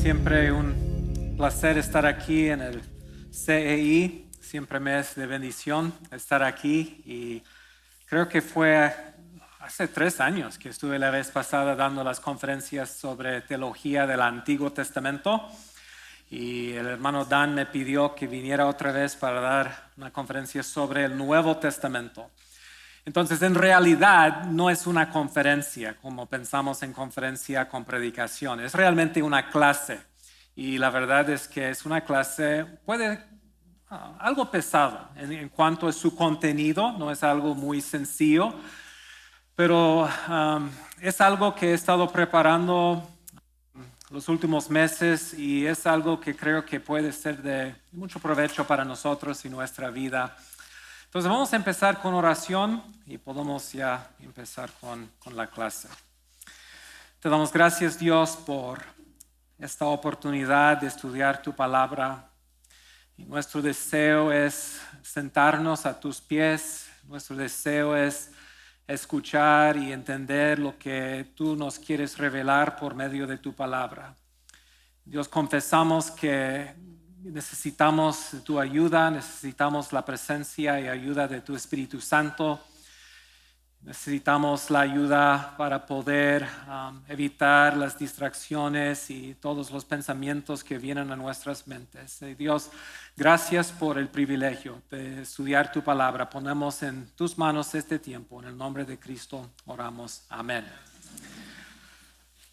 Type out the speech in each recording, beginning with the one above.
Siempre un placer estar aquí en el CEI. Siempre me es de bendición estar aquí y creo que fue hace 3 años que estuve la vez pasada dando las conferencias sobre teología del Antiguo Testamento y el hermano Dan me pidió que viniera otra vez para dar una conferencia sobre el Nuevo Testamento. Entonces, en realidad no es una conferencia como pensamos en conferencia con predicación. Es realmente una clase. Y la verdad es que es una clase, algo pesado en cuanto a su contenido. No es algo muy sencillo, pero es algo que he estado preparando los últimos meses y es algo que creo que puede ser de mucho provecho para nosotros y nuestra vida. Entonces vamos a empezar con oración y podemos ya empezar con la clase. Te damos gracias, Dios, por esta oportunidad de estudiar tu palabra. Y nuestro deseo es sentarnos a tus pies. Nuestro deseo es escuchar y entender lo que tú nos quieres revelar por medio de tu palabra. Dios, confesamos que necesitamos tu ayuda, necesitamos la presencia y ayuda de tu Espíritu Santo. Necesitamos la ayuda para poder evitar las distracciones y todos los pensamientos que vienen a nuestras mentes. Dios, gracias por el privilegio de estudiar tu palabra. Ponemos en tus manos este tiempo. En el nombre de Cristo oramos. Amén.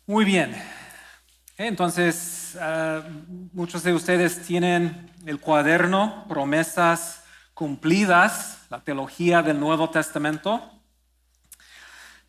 Muy bien. Entonces, muchos de ustedes tienen el cuaderno Promesas Cumplidas, la teología del Nuevo Testamento.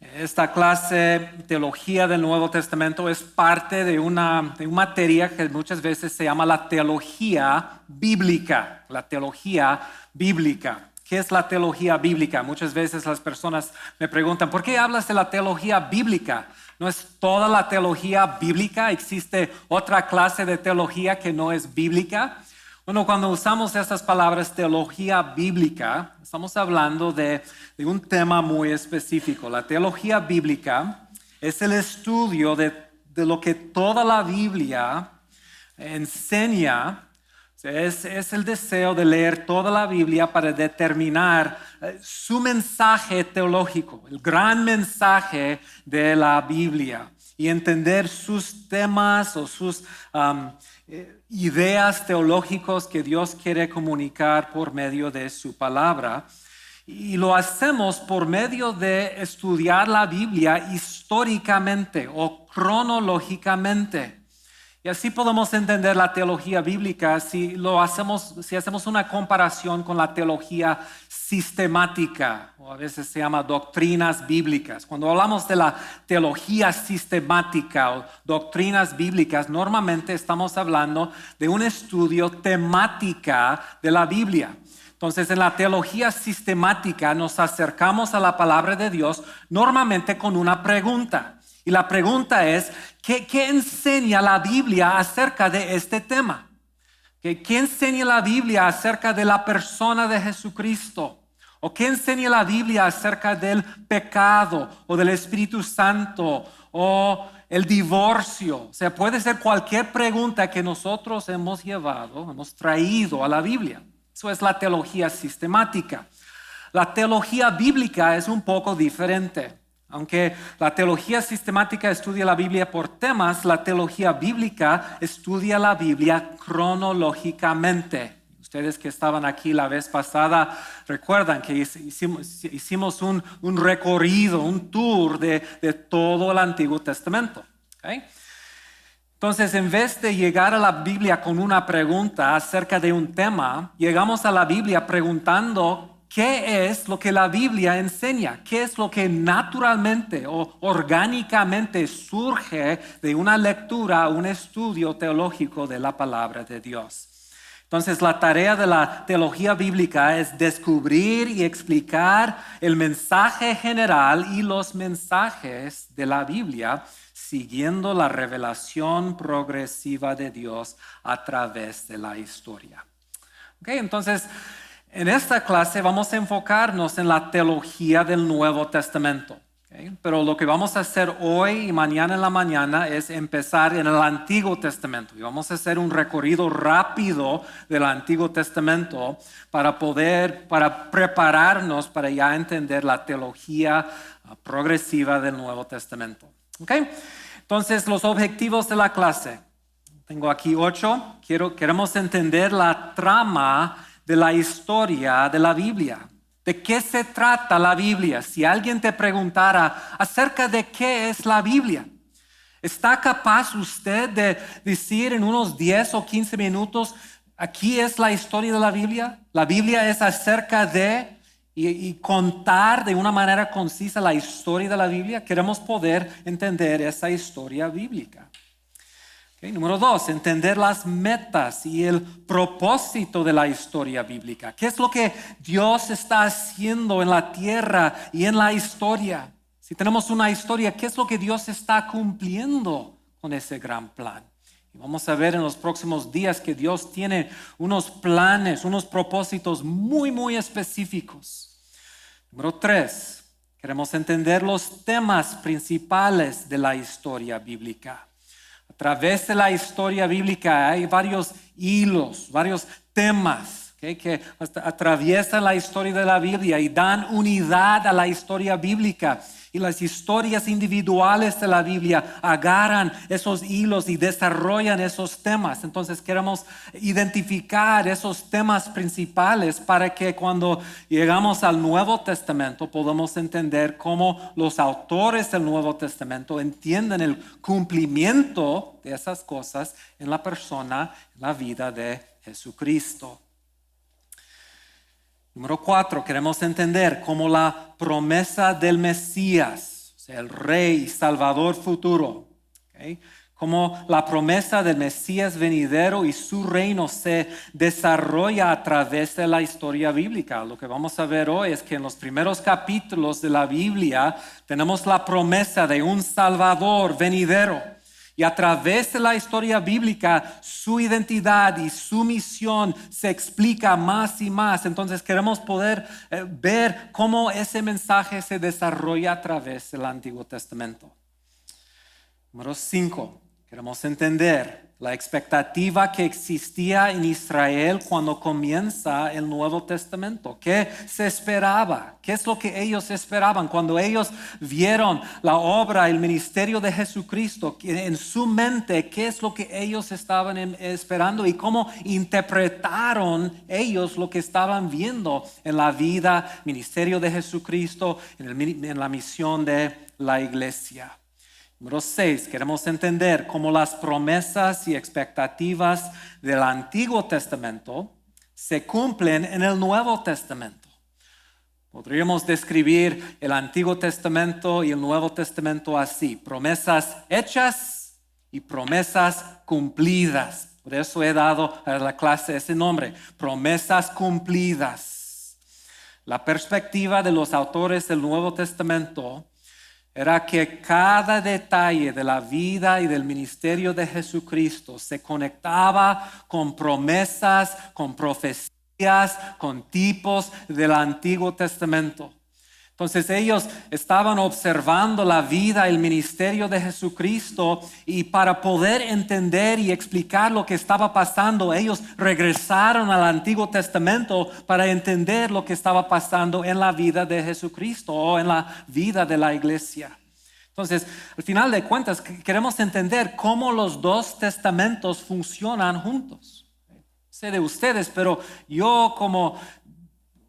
Esta clase, Teología del Nuevo Testamento, es parte de una materia que muchas veces se llama la teología bíblica. La teología bíblica. ¿Qué es la teología bíblica? Muchas veces las personas me preguntan, ¿por qué hablas de la teología bíblica? ¿No es toda la teología bíblica? ¿Existe otra clase de teología que no es bíblica? Bueno, cuando usamos estas palabras teología bíblica, estamos hablando de un tema muy específico. La teología bíblica es el estudio de lo que toda la Biblia enseña. Es el deseo de leer toda la Biblia para determinar su mensaje teológico, el gran mensaje de la Biblia y entender sus temas o sus ideas teológicos que Dios quiere comunicar por medio de su palabra. Y lo hacemos por medio de estudiar la Biblia históricamente o cronológicamente. Y así podemos entender la teología bíblica si hacemos una comparación con la teología sistemática, o a veces se llama doctrinas bíblicas. Cuando hablamos de la teología sistemática o doctrinas bíblicas, normalmente estamos hablando de un estudio temática de la Biblia. Entonces, en la teología sistemática nos acercamos a la palabra de Dios normalmente con una pregunta. Y la pregunta es, ¿qué enseña la Biblia acerca de este tema? ¿Qué enseña la Biblia acerca de la persona de Jesucristo? ¿O qué enseña la Biblia acerca del pecado o del Espíritu Santo o el divorcio? O sea, puede ser cualquier pregunta que nosotros hemos traído a la Biblia. Eso es la teología sistemática. La teología bíblica es un poco diferente. Aunque la teología sistemática estudia la Biblia por temas, la teología bíblica estudia la Biblia cronológicamente. Ustedes que estaban aquí la vez pasada recuerdan que hicimos un recorrido, un tour de todo el Antiguo Testamento. ¿Okay? Entonces, en vez de llegar a la Biblia con una pregunta acerca de un tema, llegamos a la Biblia preguntando ¿qué es lo que la Biblia enseña? ¿Qué es lo que naturalmente o orgánicamente surge de una lectura, un estudio teológico de la palabra de Dios? Entonces, la tarea de la teología bíblica es descubrir y explicar el mensaje general y los mensajes de la Biblia siguiendo la revelación progresiva de Dios a través de la historia. Okay, entonces, en esta clase vamos a enfocarnos en la teología del Nuevo Testamento. ¿ok? Pero lo que vamos a hacer hoy y mañana en la mañana es empezar en el Antiguo Testamento. Y vamos a hacer un recorrido rápido del Antiguo Testamento para prepararnos para ya entender la teología progresiva del Nuevo Testamento. ¿Ok? Entonces, los objetivos de la clase. Tengo aquí 8. Queremos entender la trama de la historia de la Biblia. ¿De qué se trata la Biblia? Si alguien te preguntara acerca de qué es la Biblia, ¿está capaz usted de decir en unos 10 o 15 minutos, aquí es la historia de la Biblia? La Biblia es acerca de y contar de una manera concisa la historia de la Biblia. Queremos poder entender esa historia bíblica. Okay, número 2, entender las metas y el propósito de la historia bíblica. ¿Qué es lo que Dios está haciendo en la tierra y en la historia? Si tenemos una historia, ¿qué es lo que Dios está cumpliendo con ese gran plan? Y vamos a ver en los próximos días que Dios tiene unos planes, unos propósitos muy, muy específicos. Número 3, queremos entender los temas principales de la historia bíblica. A través de la historia bíblica hay varios hilos, varios temas que atraviesan la historia de la Biblia y dan unidad a la historia bíblica. Y las historias individuales de la Biblia agarran esos hilos y desarrollan esos temas. Entonces queremos identificar esos temas principales para que cuando llegamos al Nuevo Testamento podamos entender cómo los autores del Nuevo Testamento entienden el cumplimiento de esas cosas en la persona, en la vida de Jesucristo. Número 4, queremos entender cómo la promesa del Mesías, o sea, el Rey y Salvador futuro, ¿okay? Cómo la promesa del Mesías venidero y su reino se desarrolla a través de la historia bíblica. Lo que vamos a ver hoy es que en los primeros capítulos de la Biblia tenemos la promesa de un Salvador venidero. Y a través de la historia bíblica, su identidad y su misión se explica más y más. Entonces queremos poder ver cómo ese mensaje se desarrolla a través del Antiguo Testamento. Número 5, queremos entender la expectativa que existía en Israel cuando comienza el Nuevo Testamento. ¿Qué se esperaba? ¿Qué es lo que ellos esperaban? Cuando ellos vieron la obra, el ministerio de Jesucristo, en su mente, ¿qué es lo que ellos estaban esperando? Y cómo interpretaron ellos lo que estaban viendo en la vida, ministerio de Jesucristo, en la misión de la iglesia. Número 6, queremos entender cómo las promesas y expectativas del Antiguo Testamento se cumplen en el Nuevo Testamento. Podríamos describir el Antiguo Testamento y el Nuevo Testamento así: promesas hechas y promesas cumplidas. Por eso he dado a la clase ese nombre, promesas cumplidas. La perspectiva de los autores del Nuevo Testamento era que cada detalle de la vida y del ministerio de Jesucristo se conectaba con promesas, con profecías, con tipos del Antiguo Testamento. Entonces ellos estaban observando la vida, el ministerio de Jesucristo, y para poder entender y explicar lo que estaba pasando, ellos regresaron al Antiguo Testamento para entender lo que estaba pasando en la vida de Jesucristo o en la vida de la iglesia. Entonces, al final de cuentas, queremos entender cómo los dos testamentos funcionan juntos. Sé de ustedes, pero yo como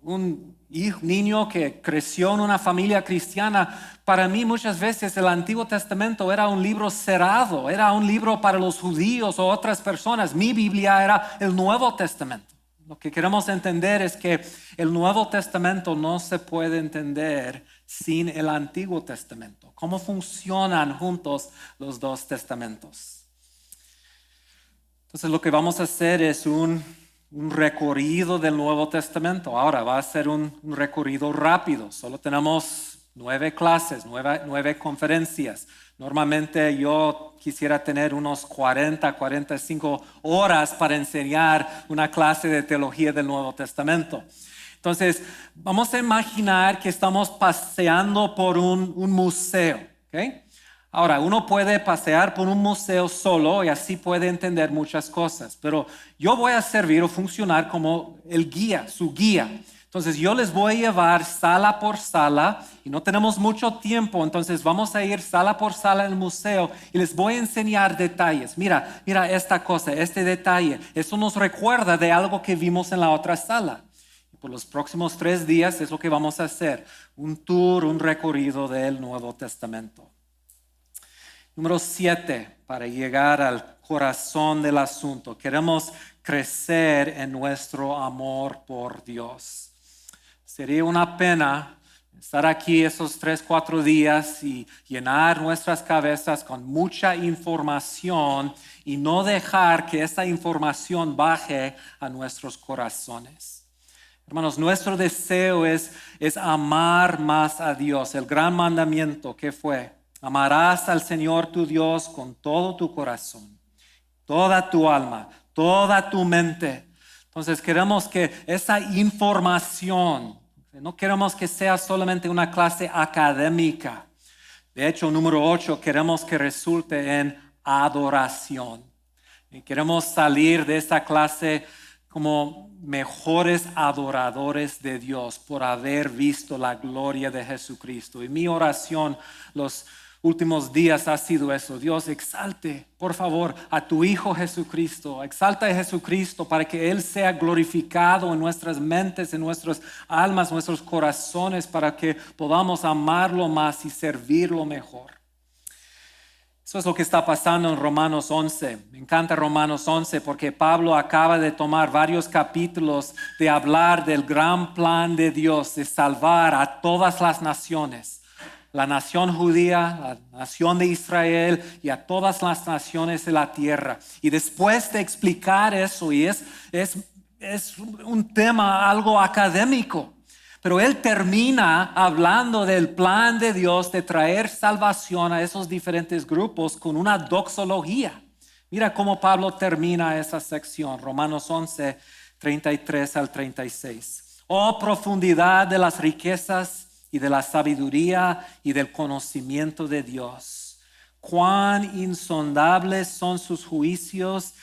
un niño que creció en una familia cristiana, para mí muchas veces el Antiguo Testamento era un libro cerrado, era un libro para los judíos o otras personas. Mi Biblia era el Nuevo Testamento. Lo que queremos entender es que el Nuevo Testamento no se puede entender sin el Antiguo Testamento. ¿Cómo funcionan juntos los dos testamentos? Entonces lo que vamos a hacer es un recorrido del Nuevo Testamento. Ahora va a ser un recorrido rápido. Solo tenemos 9 clases, 9 conferencias. Normalmente yo quisiera tener unos 45 horas para enseñar una clase de teología del Nuevo Testamento. Entonces, vamos a imaginar que estamos paseando por un museo, ¿ok? Ahora, uno puede pasear por un museo solo y así puede entender muchas cosas, pero yo voy a servir o funcionar como el guía, su guía. Entonces, yo les voy a llevar sala por sala y no tenemos mucho tiempo, entonces vamos a ir sala por sala en el museo y les voy a enseñar detalles. Mira esta cosa, este detalle. Eso nos recuerda de algo que vimos en la otra sala. Y por los próximos 3 días es lo que vamos a hacer, un tour, un recorrido del Nuevo Testamento. Número 7, para llegar al corazón del asunto. Queremos crecer en nuestro amor por Dios. Sería una pena estar aquí esos 3, 4 días y llenar nuestras cabezas con mucha información y no dejar que esa información baje a nuestros corazones. Hermanos, nuestro deseo es amar más a Dios. El gran mandamiento que fue: amarás al Señor tu Dios con todo tu corazón, toda tu alma, toda tu mente. Entonces queremos que esa información, no queremos que sea solamente una clase académica. De hecho, número 8, queremos que resulte en adoración. Y queremos salir de esta clase como mejores adoradores de Dios por haber visto la gloria de Jesucristo. Y mi oración los últimos días ha sido eso: Dios, exalte, por favor, a tu Hijo Jesucristo. Exalta a Jesucristo para que Él sea glorificado en nuestras mentes, en nuestras almas, en nuestros corazones, para que podamos amarlo más y servirlo mejor. Eso es lo que está pasando en Romanos 11. Me encanta Romanos 11 porque Pablo acaba de tomar varios capítulos de hablar del gran plan de Dios de salvar a todas las naciones. La nación judía, la nación de Israel y a todas las naciones de la tierra. Y después de explicar eso, y es un tema algo académico, pero él termina hablando del plan de Dios de traer salvación a esos diferentes grupos con una doxología. Mira cómo Pablo termina esa sección, Romanos 11, 33 al 36. Oh, profundidad de las riquezas y de la sabiduría y del conocimiento de Dios. Cuán insondables son sus juicios,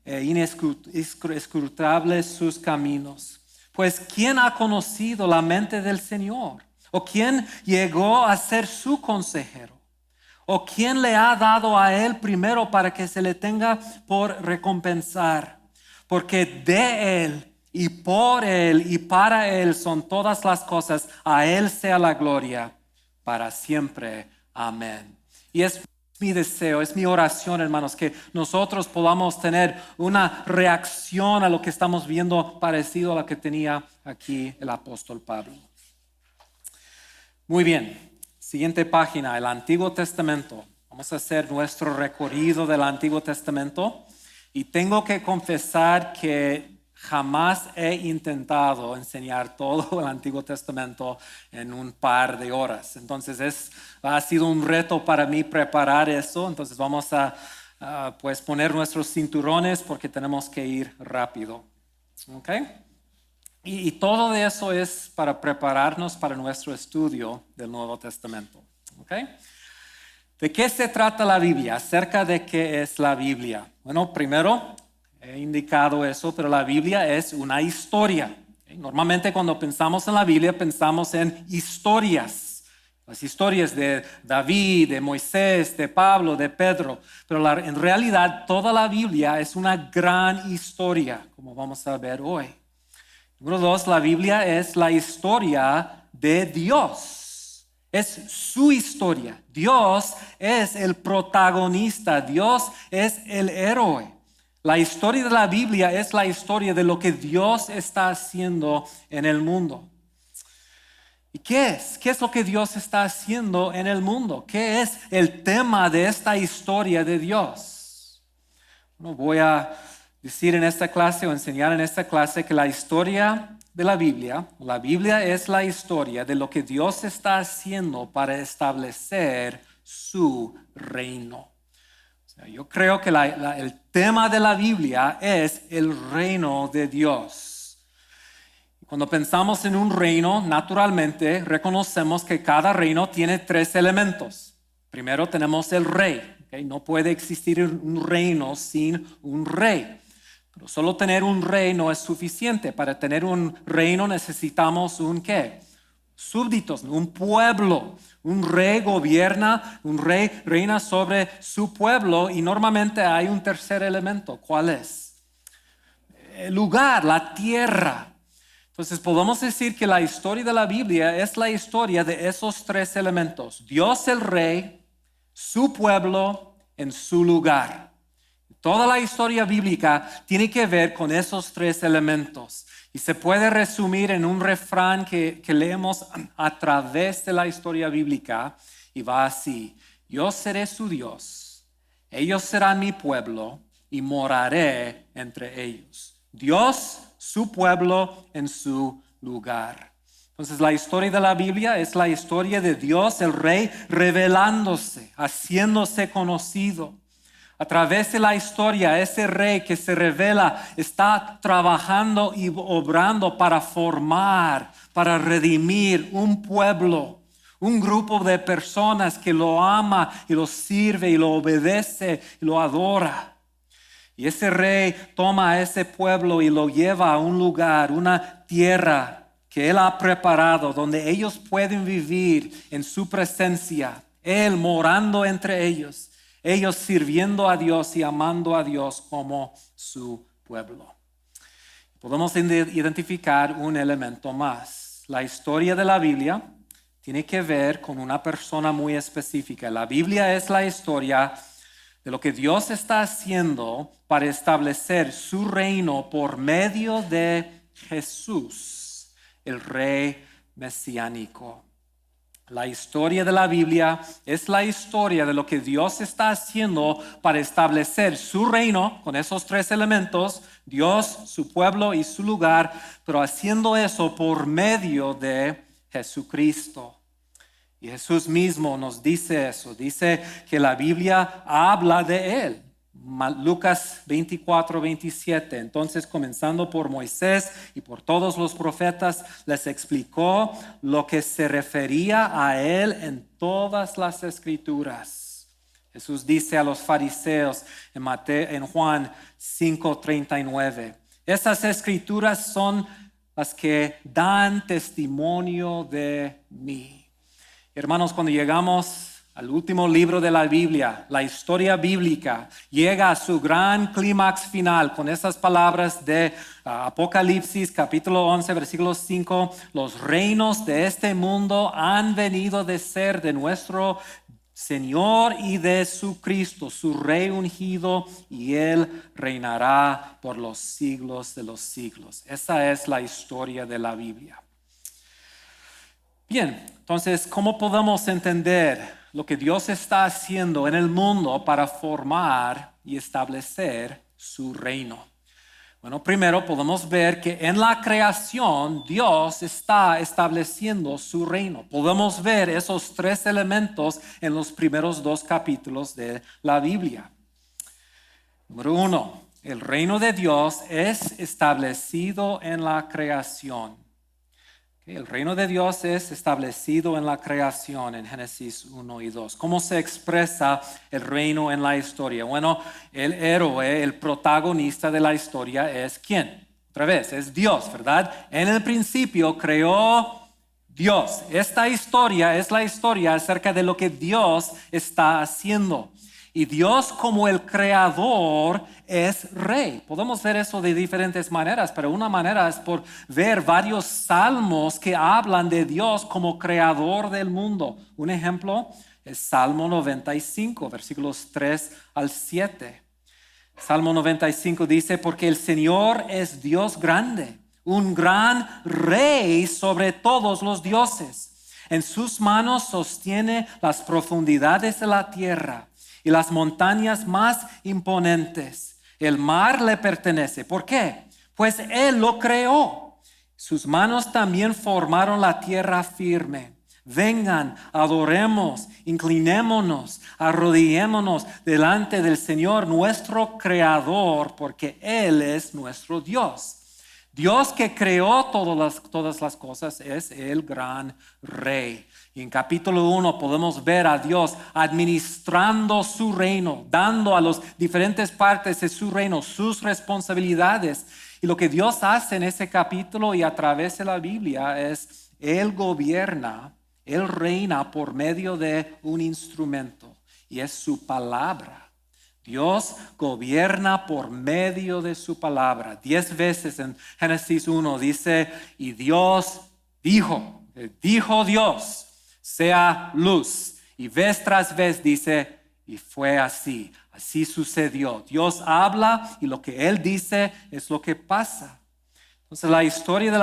inescrutables sus caminos. Pues ¿quién ha conocido la mente del Señor? ¿O quién llegó a ser su consejero? ¿O quién le ha dado a él primero para que se le tenga por recompensar? Porque de él y por él y para él son todas las cosas. A él sea la gloria para siempre. Amén. Y es mi deseo, es mi oración, hermanos, que nosotros podamos tener una reacción a lo que estamos viendo parecido a la que tenía aquí el apóstol Pablo. Muy bien, siguiente página, el Antiguo Testamento. Vamos a hacer nuestro recorrido del Antiguo Testamento y tengo que confesar que jamás he intentado enseñar todo el Antiguo Testamento en un par de horas. Entonces ha sido un reto para mí preparar eso. Entonces vamos a pues poner nuestros cinturones porque tenemos que ir rápido. ¿Ok? Y todo de eso es para prepararnos para nuestro estudio del Nuevo Testamento. ¿Ok? ¿De qué se trata la Biblia? ¿Acerca de qué es la Biblia? Bueno, primero he indicado eso, pero la Biblia es una historia. Normalmente cuando pensamos en la Biblia pensamos en historias. Las historias de David, de Moisés, de Pablo, de Pedro. Pero en realidad toda la Biblia es una gran historia, como vamos a ver hoy. Número 2, la Biblia es la historia de Dios. Es su historia. Dios es el protagonista. Dios es el héroe. La historia de la Biblia es la historia de lo que Dios está haciendo en el mundo. ¿Y qué es? ¿Qué es lo que Dios está haciendo en el mundo? ¿Qué es el tema de esta historia de Dios? Bueno, voy a decir en esta clase o enseñar en esta clase que la historia de la Biblia es la historia de lo que Dios está haciendo para establecer su reino. Yo creo que el tema de la Biblia es el reino de Dios. Cuando pensamos en un reino, naturalmente reconocemos que cada reino tiene 3 elementos. Primero tenemos el rey. ¿Okay? No puede existir un reino sin un rey. Pero solo tener un rey no es suficiente. Para tener un reino necesitamos un ¿qué? Súbditos, un pueblo. Un rey gobierna, un rey reina sobre su pueblo y normalmente hay un tercer elemento. ¿Cuál es? El lugar, la tierra. Entonces podemos decir que la historia de la Biblia es la historia de esos 3 elementos. Dios el rey, su pueblo en su lugar. Toda la historia bíblica tiene que ver con esos 3 elementos. Y se puede resumir en un refrán que leemos a través de la historia bíblica y va así. Yo seré su Dios, ellos serán mi pueblo y moraré entre ellos. Dios, su pueblo en su lugar. Entonces la historia de la Biblia es la historia de Dios, el Rey, revelándose, haciéndose conocido. A través de la historia, ese Rey que se revela está trabajando y obrando para formar, para redimir un pueblo, un grupo de personas que lo ama y lo sirve y lo obedece y lo adora. Y ese rey toma a ese pueblo y lo lleva a un lugar, una tierra que él ha preparado, donde ellos pueden vivir en su presencia, él morando entre ellos, ellos sirviendo a Dios y amando a Dios como su pueblo. Podemos identificar un elemento más. La historia de la Biblia tiene que ver con una persona muy específica. La Biblia es la historia de lo que Dios está haciendo para establecer su reino por medio de Jesús, el Rey mesiánico. La historia de la Biblia es la historia de lo que Dios está haciendo para establecer su reino con esos 3 elementos, Dios, su pueblo y su lugar, pero haciendo eso por medio de Jesucristo. Y Jesús mismo nos dice eso, dice que la Biblia habla de Él. Lucas 24, 27. Entonces, comenzando por Moisés y por todos los profetas, les explicó lo que se refería a Él en todas las Escrituras. Jesús dice a los fariseos en Juan 5, 39, esas Escrituras son las que dan testimonio de mí. Hermanos, cuando llegamos al último libro de la Biblia, la historia bíblica llega a su gran clímax final con esas palabras de Apocalipsis capítulo 11 versículo 5. Los reinos de este mundo han venido de ser de nuestro Señor y de su Cristo, su Rey ungido, y Él reinará por los siglos de los siglos. Esa es la historia de la Biblia. Bien, entonces, ¿cómo podemos entender lo que Dios está haciendo en el mundo para formar y establecer su reino? Bueno, primero podemos ver que en la creación Dios está estableciendo su reino. Podemos ver esos 3 elementos en los primeros 2 capítulos de la Biblia. Número 1, el reino de Dios es establecido en la creación. El reino de Dios es establecido en la creación en Génesis 1 y 2. ¿Cómo se expresa el reino en la historia? Bueno, el héroe, el protagonista de la historia es ¿quién? Otra vez, es Dios, ¿verdad? En el principio creó Dios. Esta historia es la historia acerca de lo que Dios está haciendo. Y Dios como el creador es rey. Podemos ver eso de diferentes maneras, pero una manera es por ver varios salmos que hablan de Dios como creador del mundo. Un ejemplo es Salmo 95, versículos 3 al 7. Salmo 95 dice, porque el Señor es Dios grande, un gran rey sobre todos los dioses. En sus manos sostiene las profundidades de la tierra y las montañas más imponentes. El mar le pertenece. ¿Por qué? Pues Él lo creó. Sus manos también formaron la tierra firme. Vengan, adoremos, inclinémonos, arrodillémonos delante del Señor, nuestro Creador, porque Él es nuestro Dios. Dios que creó todas las cosas es el gran rey. Y en capítulo 1 podemos ver a Dios administrando su reino, dando a las diferentes partes de su reino sus responsabilidades. Y lo que Dios hace en ese capítulo y a través de la Biblia es, Él gobierna, Él reina por medio de un instrumento y es su palabra. Dios gobierna por medio de su palabra. 10 veces en Génesis 1 dice, y Dios dijo Dios, sea luz. Y vez tras vez dice, y fue así. Así sucedió. Dios habla y lo que Él dice es lo que pasa. Entonces, en la historia de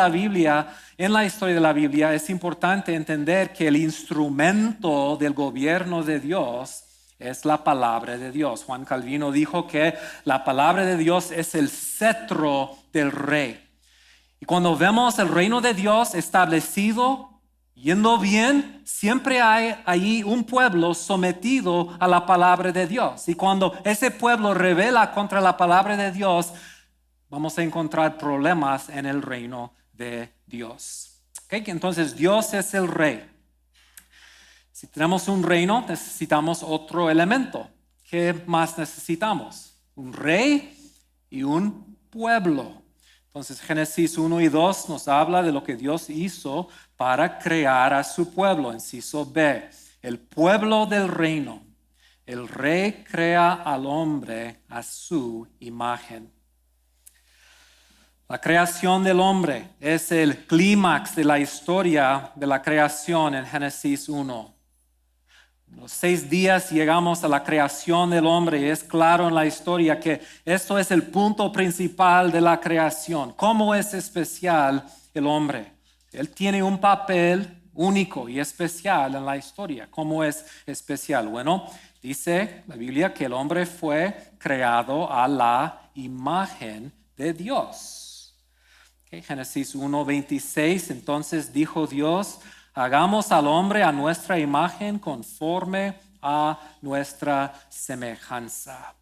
la Biblia es importante entender que el instrumento del gobierno de Dios es la palabra de Dios. Juan Calvino dijo que la palabra de Dios es el cetro del rey. Y cuando vemos el reino de Dios establecido, yendo bien, siempre hay ahí un pueblo sometido a la palabra de Dios. Y cuando ese pueblo rebela contra la palabra de Dios, vamos a encontrar problemas en el reino de Dios. ¿Okay? Entonces Dios es el rey. Si tenemos un reino, necesitamos otro elemento. ¿Qué más necesitamos? Un rey y un pueblo. Entonces Génesis 1 y 2 nos habla de lo que Dios hizo para crear a su pueblo. Inciso B, el pueblo del reino. El rey crea al hombre a su imagen. La creación del hombre es el clímax de la historia de la creación en Génesis 1. En los 6 días llegamos a la creación del hombre y es claro en la historia que esto es el punto principal de la creación. ¿Cómo es especial el hombre? Él tiene un papel único y especial en la historia. ¿Cómo es especial? Bueno, dice la Biblia que el hombre fue creado a la imagen de Dios. Okay, Génesis 1:26, entonces dijo Dios, hagamos al hombre a nuestra imagen conforme a nuestra semejanza.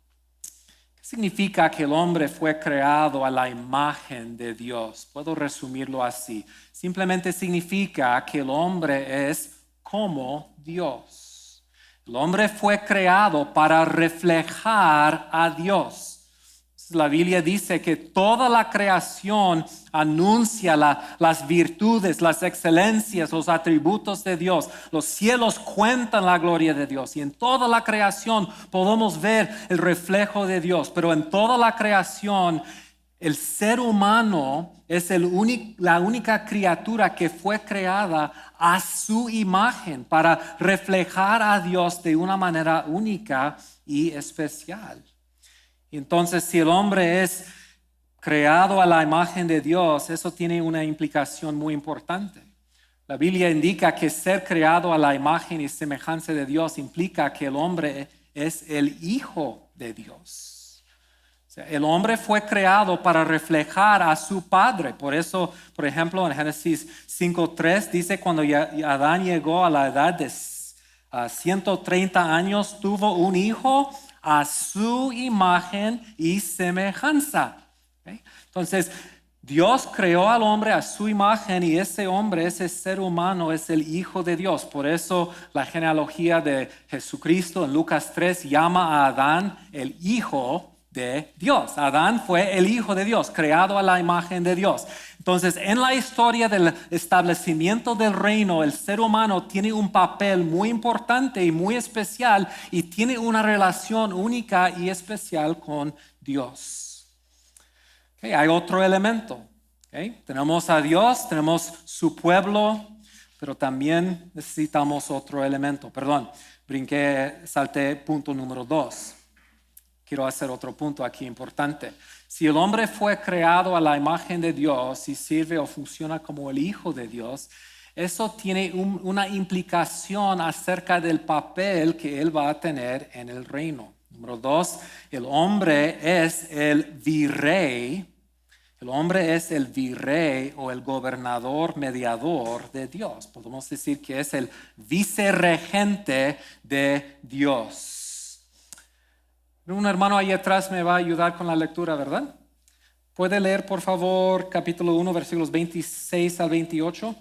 ¿Qué significa que el hombre fue creado a la imagen de Dios? Puedo resumirlo así. Simplemente significa que el hombre es como Dios. El hombre fue creado para reflejar a Dios. La Biblia dice que toda la creación anuncia las virtudes, las excelencias, los atributos de Dios. Los cielos cuentan la gloria de Dios y en toda la creación podemos ver el reflejo de Dios. Pero en toda la creación el ser humano es la única criatura que fue creada a su imagen para reflejar a Dios de una manera única y especial. Entonces, si el hombre es creado a la imagen de Dios, eso tiene una implicación muy importante. La Biblia indica que ser creado a la imagen y semejanza de Dios implica que el hombre es el Hijo de Dios. O sea, el hombre fue creado para reflejar a su Padre. Por eso, por ejemplo, en Génesis 5:3 dice cuando Adán llegó a la edad de 130 años, tuvo un hijo a su imagen y semejanza. ¿Okay? Entonces, Dios creó al hombre a su imagen y ese hombre, ese ser humano es el Hijo de Dios. Por eso la genealogía de Jesucristo en Lucas 3 llama a Adán el Hijo de Dios. Adán fue el Hijo de Dios, creado a la imagen de Dios. Entonces, en la historia del establecimiento del reino, el ser humano tiene un papel muy importante y muy especial y tiene una relación única y especial con Dios. Okay, hay otro elemento. Okay, tenemos a Dios, tenemos su pueblo, pero también necesitamos otro elemento. Perdón, salté punto número 2. Quiero hacer otro punto aquí importante. Si el hombre fue creado a la imagen de Dios y sirve o funciona como el Hijo de Dios, eso tiene una implicación acerca del papel que él va a tener en el reino. Número 2, el hombre es el virrey. El hombre es el virrey o el gobernador mediador de Dios. Podemos decir que es el vicerregente de Dios. Un hermano ahí atrás me va a ayudar con la lectura, ¿verdad? ¿Puede leer, por favor, capítulo 1, versículos 26 al 28?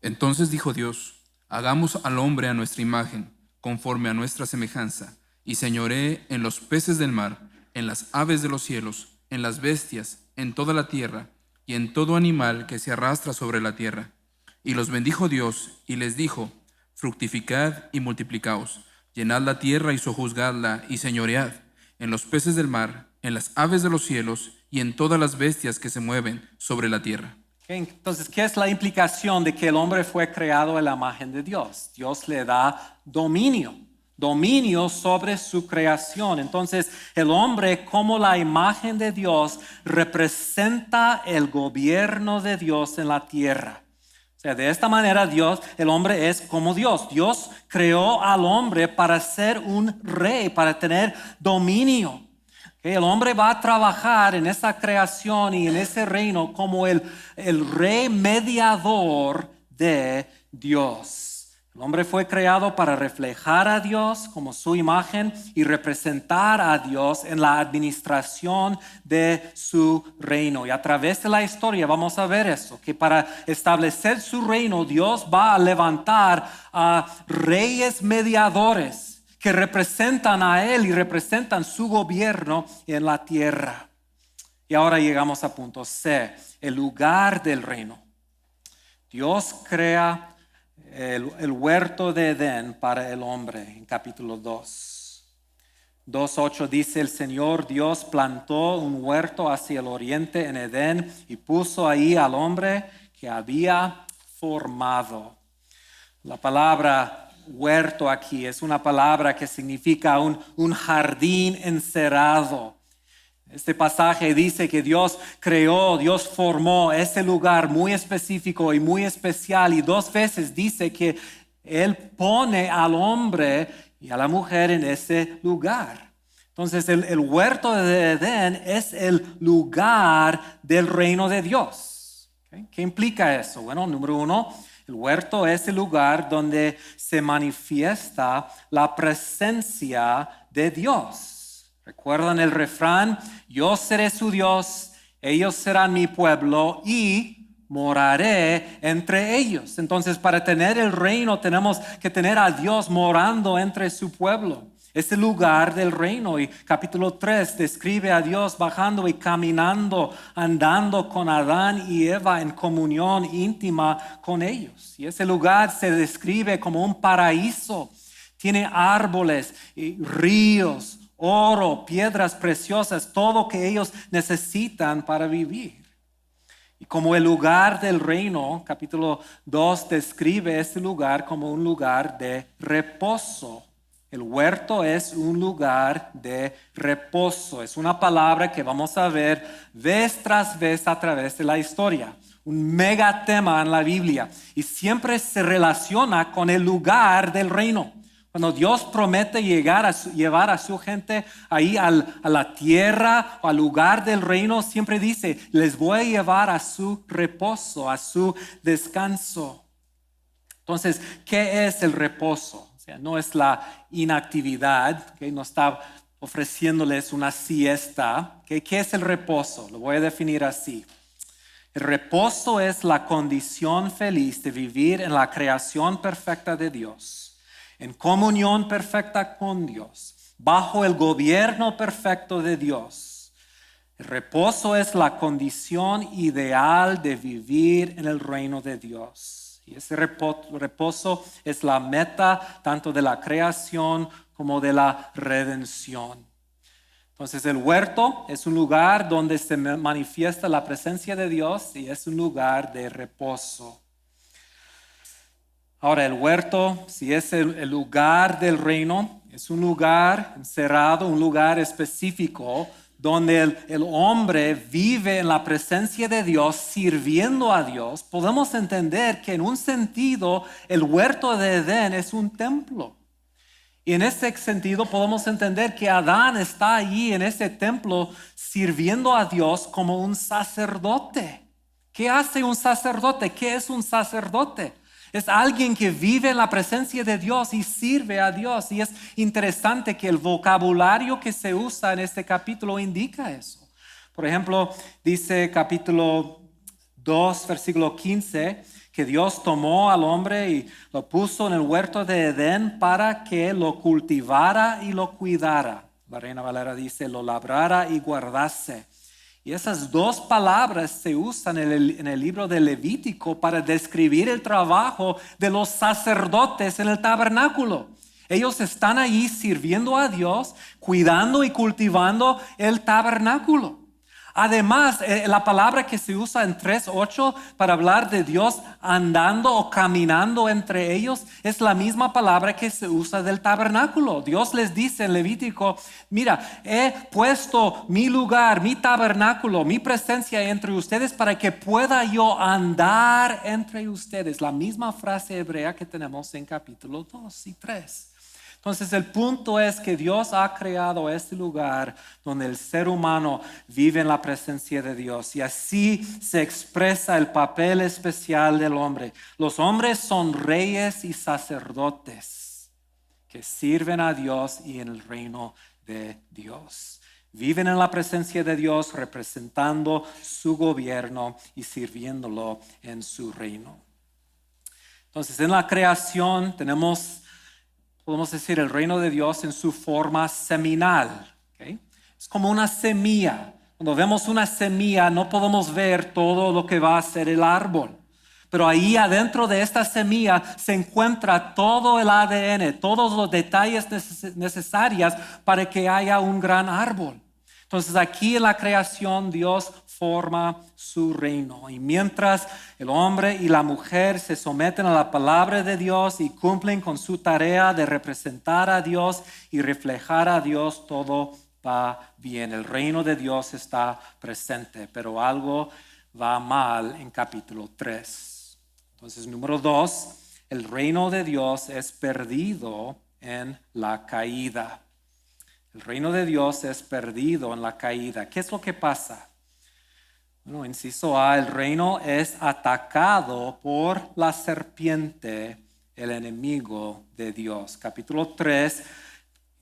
Entonces dijo Dios: hagamos al hombre a nuestra imagen, conforme a nuestra semejanza, y señoree en los peces del mar, en las aves de los cielos, en las bestias, en toda la tierra, y en todo animal que se arrastra sobre la tierra. Y los bendijo Dios, y les dijo: fructificad y multiplicaos, llenad la tierra y sojuzgadla, y señoread en los peces del mar, en las aves de los cielos, y en todas las bestias que se mueven sobre la tierra. Okay, entonces, ¿qué es la implicación de que el hombre fue creado en la imagen de Dios? Dios le da dominio sobre su creación. Entonces, el hombre, como la imagen de Dios, representa el gobierno de Dios en la tierra. O sea, de esta manera el hombre es como Dios. Dios creó al hombre para ser un rey, para tener dominio. El hombre va a trabajar en esa creación y en ese reino como el rey mediador de Dios. El hombre fue creado para reflejar a Dios como su imagen y representar a Dios en la administración de su reino. Y a través de la historia vamos a ver eso, que para establecer su reino Dios va a levantar a reyes mediadores que representan a Él y representan su gobierno en la tierra. Y ahora llegamos a punto C, el lugar del reino. Dios crea el huerto de Edén para el hombre en capítulo 2. 2:8 dice: el Señor Dios plantó un huerto hacia el oriente en Edén y puso ahí al hombre que había formado. La palabra huerto aquí es una palabra que significa un jardín encerrado. Este pasaje dice que Dios creó, Dios formó ese lugar muy específico y muy especial, y 2 veces dice que Él pone al hombre y a la mujer en ese lugar. Entonces el huerto de Edén es el lugar del reino de Dios. ¿Okay? ¿Qué implica eso? Bueno, número 1, el huerto es el lugar donde se manifiesta la presencia de Dios. ¿Recuerdan el refrán? Yo seré su Dios, ellos serán mi pueblo y moraré entre ellos. Entonces, para tener el reino tenemos que tener a Dios morando entre su pueblo. Es el lugar del reino, y capítulo 3 describe a Dios bajando y caminando, andando con Adán y Eva en comunión íntima con ellos. Y ese lugar se describe como un paraíso. Tiene árboles, y ríos, oro, piedras preciosas, todo que ellos necesitan para vivir. Y como el lugar del reino, capítulo 2 describe este lugar como un lugar de reposo. El huerto es un lugar de reposo. Es una palabra que vamos a ver vez tras vez a través de la historia. Un mega tema en la Biblia. Y siempre se relaciona con el lugar del reino. Cuando Dios promete llevar a su gente ahí a la tierra o al lugar del reino, siempre dice: les voy a llevar a su reposo, a su descanso. Entonces, ¿qué es el reposo? O sea, no es la inactividad, que no está ofreciéndoles una siesta. ¿Qué es el reposo? Lo voy a definir así. El reposo es la condición feliz de vivir en la creación perfecta de Dios, en comunión perfecta con Dios, bajo el gobierno perfecto de Dios. El reposo es la condición ideal de vivir en el reino de Dios. Y ese reposo es la meta tanto de la creación como de la redención. Entonces el huerto es un lugar donde se manifiesta la presencia de Dios y es un lugar de reposo. Ahora el huerto, si es el lugar del reino, es un lugar encerrado, un lugar específico donde el hombre vive en la presencia de Dios, sirviendo a Dios. Podemos entender que en un sentido el huerto de Edén es un templo. Y en ese sentido podemos entender que Adán está allí en ese templo sirviendo a Dios como un sacerdote. ¿Qué hace un sacerdote? ¿Qué es un sacerdote? Es alguien que vive en la presencia de Dios y sirve a Dios. Y es interesante que el vocabulario que se usa en este capítulo indica eso. Por ejemplo, dice capítulo 2, versículo 15, que Dios tomó al hombre y lo puso en el huerto de Edén para que lo cultivara y lo cuidara. La Reina Valera dice, lo labrara y guardase. Y esas dos palabras se usan en el libro de Levítico para describir el trabajo de los sacerdotes en el tabernáculo. Ellos están allí sirviendo a Dios, cuidando y cultivando el tabernáculo. Además, la palabra que se usa en 3:8 para hablar de Dios andando o caminando entre ellos es la misma palabra que se usa del tabernáculo. Dios les dice en Levítico, mira, he puesto mi lugar, mi tabernáculo, mi presencia entre ustedes para que pueda yo andar entre ustedes. La misma frase hebrea que tenemos en capítulo 2 y 3. Entonces el punto es que Dios ha creado este lugar donde el ser humano vive en la presencia de Dios y así se expresa el papel especial del hombre. Los hombres son reyes y sacerdotes que sirven a Dios y en el reino de Dios. Viven en la presencia de Dios representando su gobierno y sirviéndolo en su reino. Entonces en la creación podemos decir el reino de Dios en su forma seminal. ¿Okay? Es como una semilla. Cuando vemos una semilla no podemos ver todo lo que va a ser el árbol. Pero ahí adentro de esta semilla se encuentra todo el ADN, todos los detalles necesarios para que haya un gran árbol. Entonces aquí en la creación Dios forma su reino. Y mientras el hombre y la mujer se someten a la palabra de Dios y cumplen con su tarea de representar a Dios y reflejar a Dios, todo va bien. El reino de Dios está presente, pero algo va mal en capítulo 3. Entonces, número 2, el reino de Dios es perdido en la caída. El reino de Dios es perdido en la caída. ¿Qué es lo que pasa? Bueno, inciso A, el reino es atacado por la serpiente, el enemigo de Dios. Capítulo 3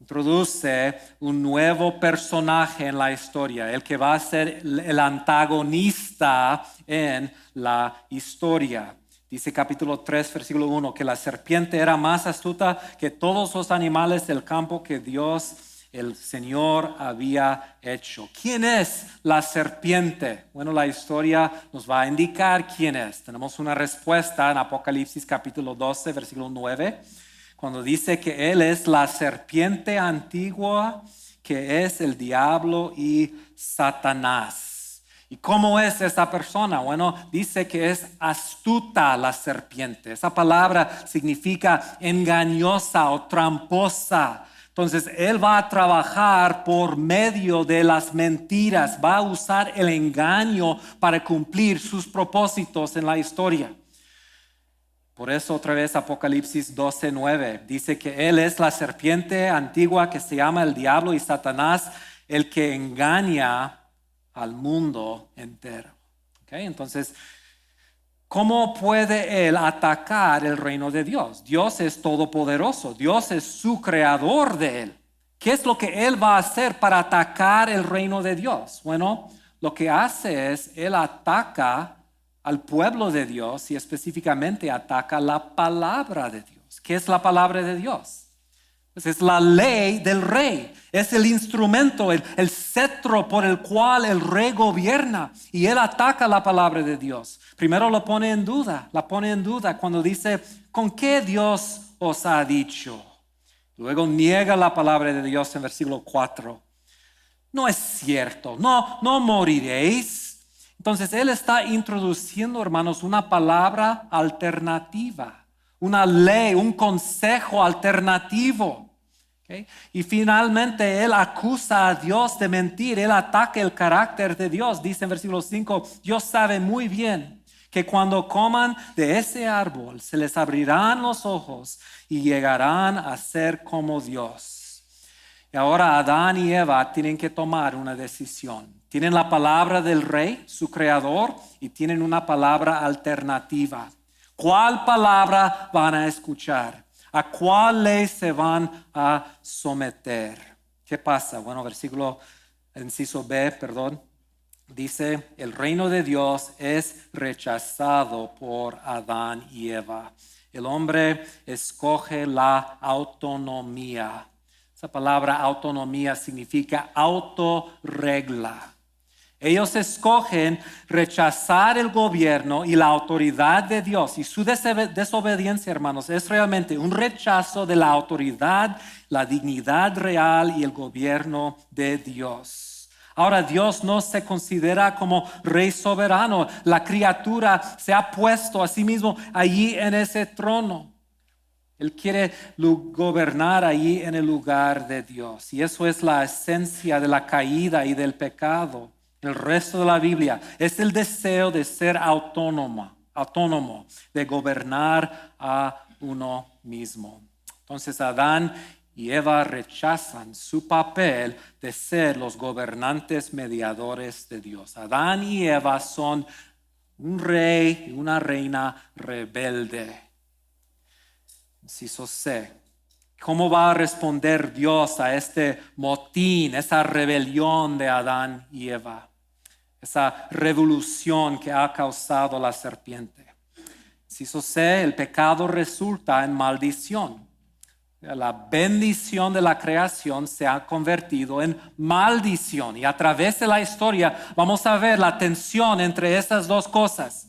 introduce un nuevo personaje en la historia, el que va a ser el antagonista en la historia. Dice capítulo 3, versículo 1, que la serpiente era más astuta que todos los animales del campo que Dios el Señor había hecho. ¿Quién es la serpiente? Bueno, la historia nos va a indicar quién es. Tenemos una respuesta en Apocalipsis capítulo 12, versículo 9, cuando dice que Él es la serpiente antigua, que es el diablo y Satanás. ¿Y cómo es esa persona? Bueno, dice que es astuta la serpiente. Esa palabra significa engañosa o tramposa. Entonces, él va a trabajar por medio de las mentiras, va a usar el engaño para cumplir sus propósitos en la historia. Por eso otra vez Apocalipsis 12:9 dice que él es la serpiente antigua que se llama el diablo y Satanás, el que engaña al mundo entero. ¿Okay? Entonces, ¿cómo puede él atacar el reino de Dios? Dios es todopoderoso. Dios es su creador de él. ¿Qué es lo que él va a hacer para atacar el reino de Dios? Bueno, lo que hace es, él ataca al pueblo de Dios y específicamente ataca la palabra de Dios. ¿Qué es la palabra de Dios? Pues es la ley del rey, es el instrumento, el cetro por el cual el rey gobierna y él ataca la palabra de Dios. Primero la pone en duda cuando dice, ¿con qué Dios os ha dicho? Luego niega la palabra de Dios en versículo 4. No es cierto, no moriréis. Entonces él está introduciendo, hermanos, una palabra alternativa. Una ley, un consejo alternativo. ¿Okay? Y finalmente él acusa a Dios de mentir, él ataca el carácter de Dios. Dice en versículo 5, Dios sabe muy bien que cuando coman de ese árbol se les abrirán los ojos y llegarán a ser como Dios. Y ahora Adán y Eva tienen que tomar una decisión. Tienen la palabra del rey, su creador, y tienen una palabra alternativa. ¿Cuál palabra van a escuchar? ¿A cuál ley se van a someter? ¿Qué pasa? Bueno, inciso B, dice, el reino de Dios es rechazado por Adán y Eva. El hombre escoge la autonomía. Esa palabra autonomía significa autorregla. Ellos escogen rechazar el gobierno y la autoridad de Dios. Y su desobediencia, hermanos, es realmente un rechazo de la autoridad, la dignidad real y el gobierno de Dios. Ahora Dios no se considera como rey soberano. La criatura se ha puesto a sí mismo allí en ese trono. Él quiere gobernar allí en el lugar de Dios. Y eso es la esencia de la caída y del pecado. El resto de la Biblia es el deseo de ser autónomo, de gobernar a uno mismo. Entonces Adán y Eva rechazan su papel de ser los gobernantes mediadores de Dios. Adán y Eva son un rey y una reina rebelde. Inciso C. ¿Cómo va a responder Dios a este motín, esa rebelión de Adán y Eva? Esa revolución que ha causado la serpiente. Inciso C, el pecado resulta en maldición. La bendición de la creación se ha convertido en maldición. Y a través de la historia vamos a ver la tensión entre estas dos cosas.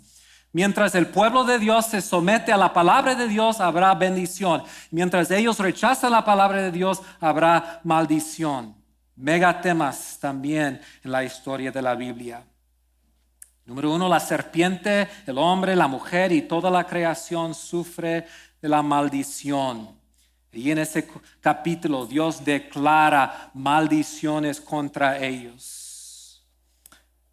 Mientras el pueblo de Dios se somete a la palabra de Dios, habrá bendición. Mientras ellos rechazan la palabra de Dios, habrá maldición. Megatemas también en la historia de la Biblia. Número 1, la serpiente, el hombre, la mujer y toda la creación sufre de la maldición. Y en ese capítulo Dios declara maldiciones contra ellos.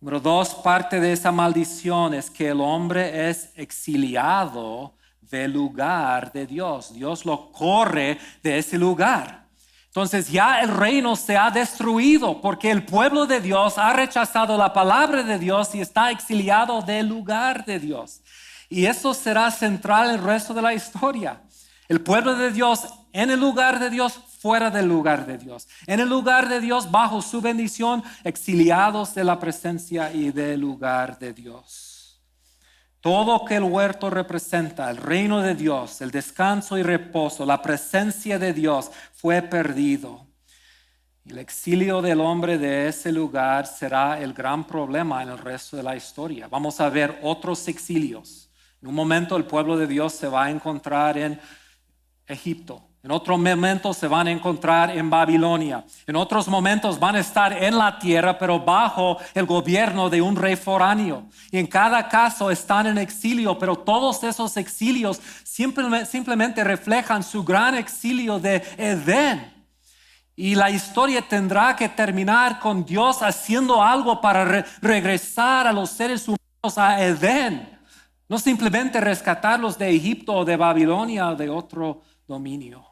Número 2, parte de esa maldición es que el hombre es exiliado del lugar de Dios. Dios lo corre de ese lugar. Entonces ya el reino se ha destruido porque el pueblo de Dios ha rechazado la palabra de Dios y está exiliado del lugar de Dios. Y eso será central en el resto de la historia. El pueblo de Dios en el lugar de Dios, fuera del lugar de Dios. En el lugar de Dios, bajo su bendición, exiliados de la presencia y del lugar de Dios. Todo que el huerto representa, el reino de Dios, el descanso y reposo, la presencia de Dios, fue perdido. El exilio del hombre de ese lugar será el gran problema en el resto de la historia. Vamos a ver otros exilios. En un momento el pueblo de Dios se va a encontrar en Egipto. En otro momento se van a encontrar en Babilonia. En otros momentos van a estar en la tierra, pero bajo el gobierno de un rey foráneo. Y en cada caso están en exilio, pero todos esos exilios simplemente reflejan su gran exilio de Edén. Y la historia tendrá que terminar con Dios haciendo algo para regresar a los seres humanos a Edén. No simplemente rescatarlos de Egipto o de Babilonia o de otro dominio.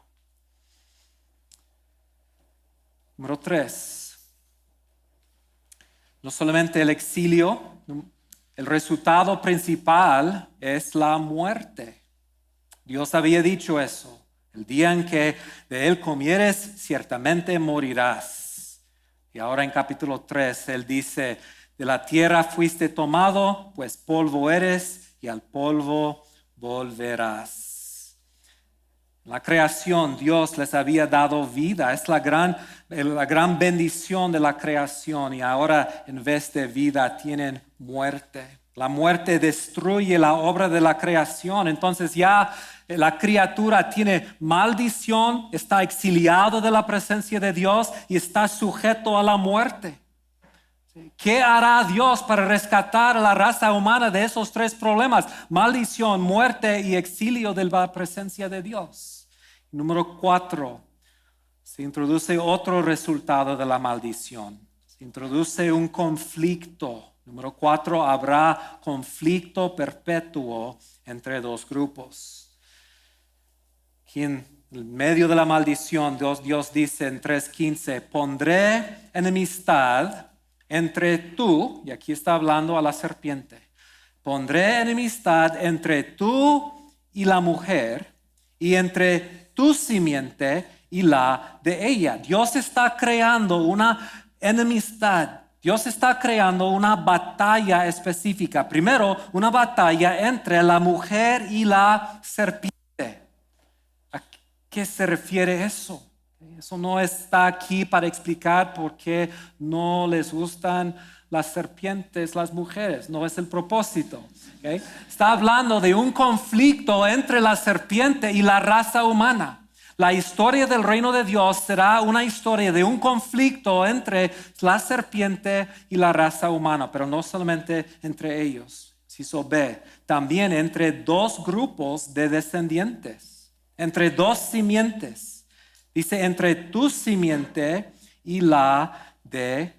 Número 3. No solamente el exilio, el resultado principal es la muerte. Dios había dicho eso. El día en que de él comieres, ciertamente morirás. Y ahora en capítulo 3, él dice, de la tierra fuiste tomado, pues polvo eres y al polvo volverás. La creación, Dios les había dado vida. Es la gran bendición de la creación. Y ahora en vez de vida tienen muerte. La muerte destruye la obra de la creación. Entonces ya la criatura tiene maldición, está exiliado de la presencia de Dios y está sujeto a la muerte. ¿Qué hará Dios para rescatar a la raza humana de esos tres problemas? Maldición, muerte y exilio de la presencia de Dios. Número 4, se introduce otro resultado de la maldición. Se introduce un conflicto. Número 4, habrá conflicto perpetuo entre dos grupos. Aquí en medio de la maldición, Dios dice en 3:15, pondré enemistad entre tú, y aquí está hablando a la serpiente, pondré enemistad entre tú y la mujer, y entre tu simiente y la de ella. Dios está creando una enemistad Dios está creando una batalla específica. Primero, una batalla entre la mujer y la serpiente. ¿A qué se refiere eso? Eso no está aquí para explicar por qué no les gustan las serpientes, las mujeres. No es el propósito. ¿Okay? Está hablando de un conflicto entre la serpiente y la raza humana. La historia del reino de Dios será una historia de un conflicto entre la serpiente y la raza humana, pero no solamente entre ellos. Inciso B, también entre dos grupos de descendientes, entre dos simientes. Dice, entre tu simiente y la de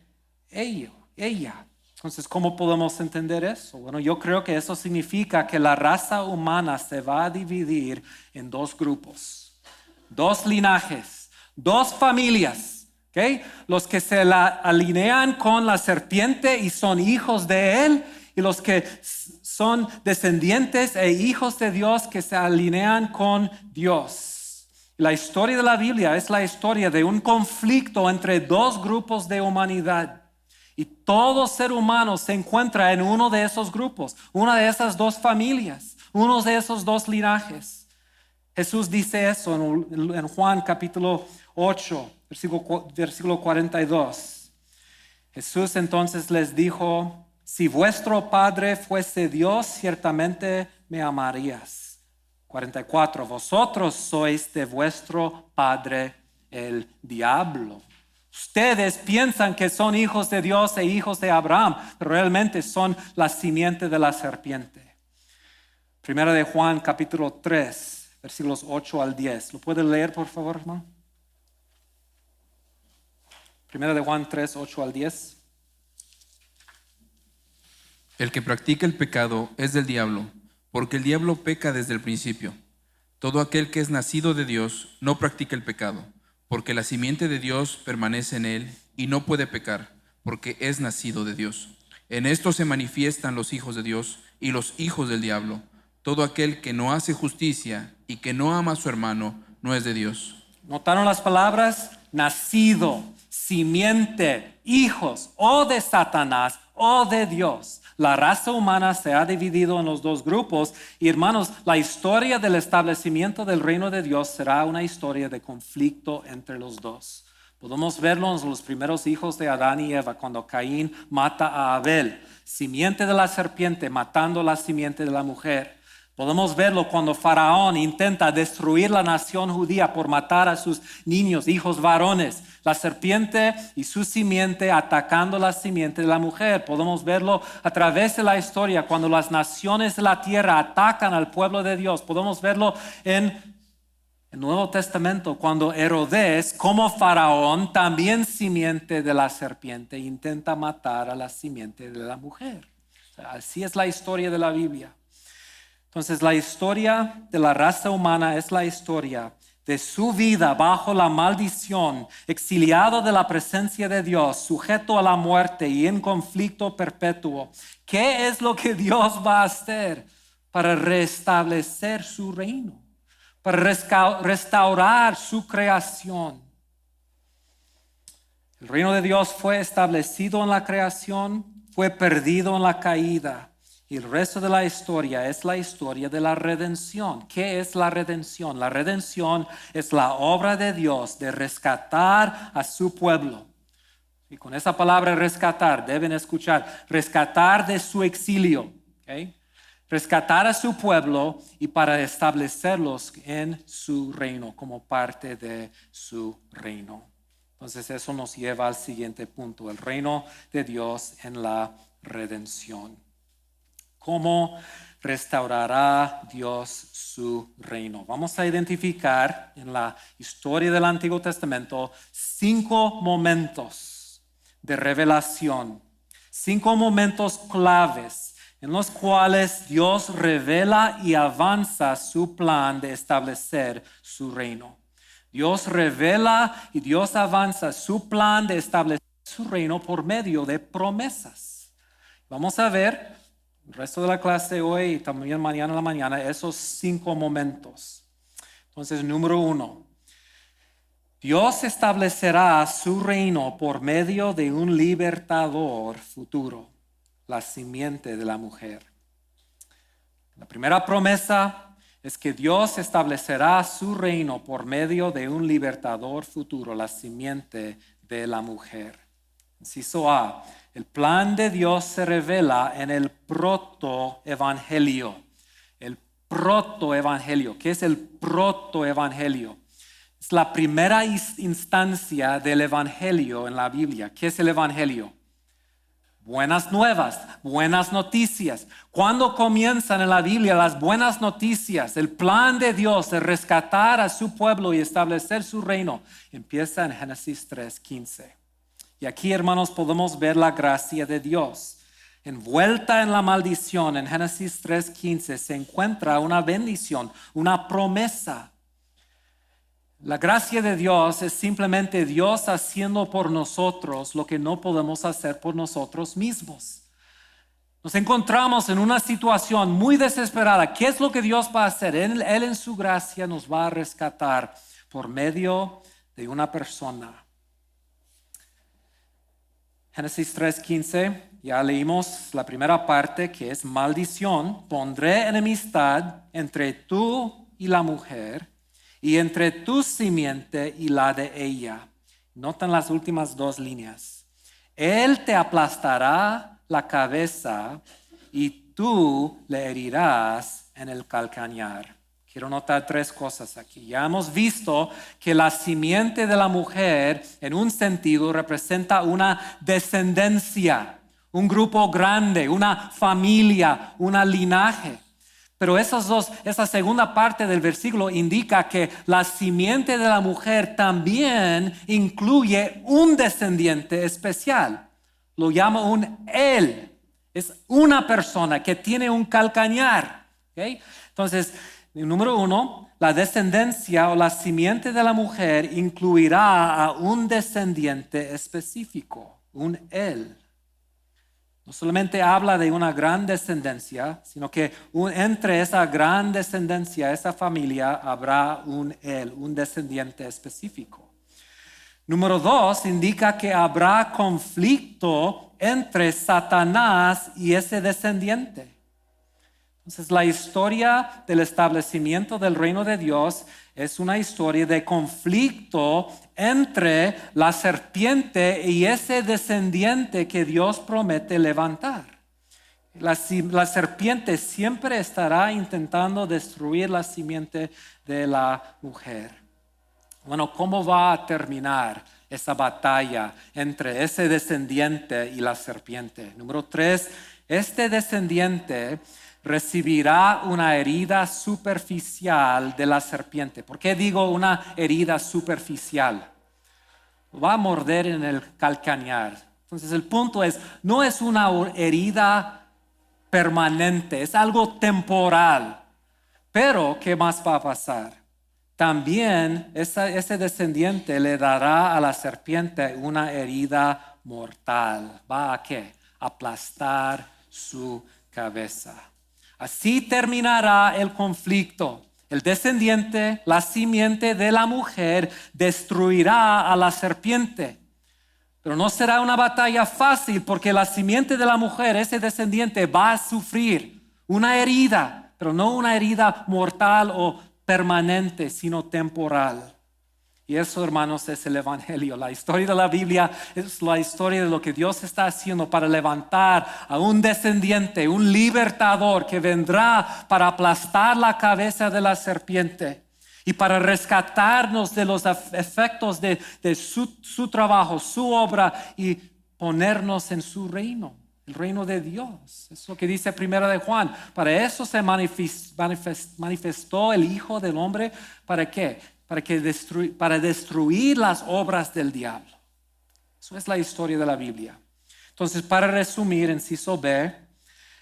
ella. Entonces, ¿cómo podemos entender eso? Bueno, yo creo que eso significa que la raza humana se va a dividir en dos grupos. Dos linajes, dos familias, ¿okay? Los que se alinean con la serpiente y son hijos de él, y los que son descendientes e hijos de Dios que se alinean con Dios. La historia de la Biblia es la historia de un conflicto entre dos grupos de humanidad. Y todo ser humano se encuentra en uno de esos grupos, una de esas dos familias, uno de esos dos linajes. Jesús dice eso en Juan capítulo 8, versículo 42. Jesús entonces les dijo, si vuestro Padre fuese Dios, ciertamente me amarías. 44, vosotros sois de vuestro padre el diablo. Ustedes piensan que son hijos de Dios e hijos de Abraham, pero realmente son la simiente de la serpiente. Primera de Juan capítulo 3. Versículos 8 al 10. ¿Lo puede leer, por favor, hermano? Primera de Juan 3, 8 al 10. El que practica el pecado es del diablo, porque el diablo peca desde el principio. Todo aquel que es nacido de Dios no practica el pecado, porque la simiente de Dios permanece en él y no puede pecar, porque es nacido de Dios. En esto se manifiestan los hijos de Dios y los hijos del diablo. Todo aquel que no hace justicia y que no ama a su hermano no es de Dios. ¿Notaron las palabras? Nacido, simiente, hijos, o de Satanás o de Dios. La raza humana se ha dividido en los dos grupos y, hermanos, la historia del establecimiento del reino de Dios será una historia de conflicto entre los dos. Podemos verlo en los primeros hijos de Adán y Eva, cuando Caín mata a Abel, simiente de la serpiente matando la simiente de la mujer. Podemos verlo cuando Faraón intenta destruir la nación judía por matar a sus niños, hijos varones. La serpiente y su simiente atacando la simiente de la mujer. Podemos verlo a través de la historia cuando las naciones de la tierra atacan al pueblo de Dios. Podemos verlo en el Nuevo Testamento cuando Herodes, como Faraón, también simiente de la serpiente, intenta matar a la simiente de la mujer. O sea, así es la historia de la Biblia. Entonces, la historia de la raza humana es la historia de su vida bajo la maldición, exiliado de la presencia de Dios, sujeto a la muerte y en conflicto perpetuo. ¿Qué es lo que Dios va a hacer para restablecer su reino? Para restaurar su creación. El reino de Dios fue establecido en la creación, fue perdido en la caída. Y el resto de la historia es la historia de la redención. ¿Qué es la redención? La redención es la obra de Dios de rescatar a su pueblo. Y con esa palabra rescatar, deben escuchar, rescatar de su exilio. ¿Okay? Rescatar a su pueblo y para establecerlos en su reino, como parte de su reino. Entonces eso nos lleva al siguiente punto, el reino de Dios en la redención. ¿Cómo restaurará Dios su reino? Vamos a identificar en la historia del Antiguo Testamento 5 momentos de revelación, 5 momentos claves en los cuales Dios revela y avanza su plan de establecer su reino. Dios revela y Dios avanza su plan de establecer su reino por medio de promesas. Vamos a ver el resto de la clase hoy y también mañana en la mañana esos 5 momentos. Entonces, número 1. Dios establecerá su reino por medio de un libertador futuro, la simiente de la mujer. La primera promesa es que Dios establecerá su reino por medio de un libertador futuro, la simiente de la mujer. Inciso A, el plan de Dios se revela en el protoevangelio. El protoevangelio. ¿Qué es el protoevangelio? Es la primera instancia del evangelio en la Biblia. ¿Qué es el evangelio? Buenas nuevas, buenas noticias. ¿Cuándo comienzan en la Biblia las buenas noticias? El plan de Dios de rescatar a su pueblo y establecer su reino empieza en Génesis 3:15. Y aquí, hermanos, podemos ver la gracia de Dios. Envuelta en la maldición, en Génesis 3:15 se encuentra una bendición, una promesa. La gracia de Dios es simplemente Dios haciendo por nosotros lo que no podemos hacer por nosotros mismos. Nos encontramos en una situación muy desesperada. ¿Qué es lo que Dios va a hacer? Él en su gracia nos va a rescatar por medio de una persona. Génesis 3:15, ya leímos la primera parte que es maldición. Pondré enemistad entre tú y la mujer y entre tu simiente y la de ella. Notan las últimas dos líneas. Él te aplastará la cabeza y tú le herirás en el calcañar. Quiero notar tres cosas aquí. Ya hemos visto que la simiente de la mujer en un sentido representa una descendencia, un grupo grande, una familia, un linaje. Pero esa segunda parte del versículo indica que la simiente de la mujer también incluye un descendiente especial. Lo llama un él. Es una persona que tiene un calcañar. ¿Okay? Entonces, número 1, la descendencia o la simiente de la mujer incluirá a un descendiente específico, un él. No solamente habla de una gran descendencia, sino que entre esa gran descendencia, esa familia, habrá un él, un descendiente específico. Número 2, indica que habrá conflicto entre Satanás y ese descendiente. Entonces, la historia del establecimiento del reino de Dios es una historia de conflicto entre la serpiente y ese descendiente que Dios promete levantar. La serpiente siempre estará intentando destruir la simiente de la mujer. Bueno, ¿cómo va a terminar esa batalla entre ese descendiente y la serpiente? Número 3, este descendiente recibirá una herida superficial de la serpiente. ¿Por qué digo una herida superficial? Va a morder en el calcañar. Entonces el punto es, no es una herida permanente, es algo temporal. Pero, ¿qué más va a pasar? También ese descendiente le dará a la serpiente una herida mortal. ¿Va a qué? Aplastar su cabeza. Así terminará el conflicto. El descendiente, la simiente de la mujer, destruirá a la serpiente. Pero no será una batalla fácil porque la simiente de la mujer, ese descendiente, va a sufrir una herida, pero no una herida mortal o permanente, sino temporal. Y eso, hermanos, es el evangelio. La historia de la Biblia es la historia de lo que Dios está haciendo para levantar a un descendiente, un libertador que vendrá para aplastar la cabeza de la serpiente y para rescatarnos de los efectos de su trabajo, su obra y ponernos en su reino, el reino de Dios. Es lo que dice Primera de Juan. Para eso se manifestó el Hijo del Hombre. ¿Para qué? Para destruir las obras del diablo. Eso es la historia de la Biblia. Entonces, para resumir, inciso B,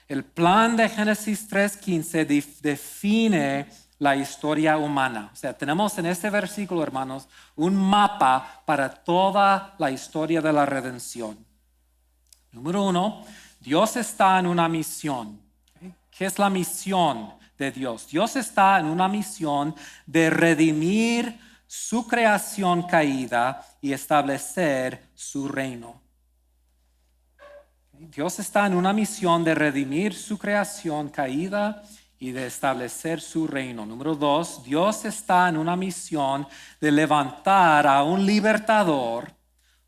el plan de Génesis 3:15 define la historia humana. O sea, tenemos en este versículo, hermanos, un mapa para toda la historia de la redención. Número 1, Dios está en una misión. ¿Qué es la misión de Dios? Dios está en una misión de redimir su creación caída y establecer su reino. Dios está en una misión de redimir su creación caída y de establecer su reino. Número 2, Dios está en una misión de levantar a un libertador,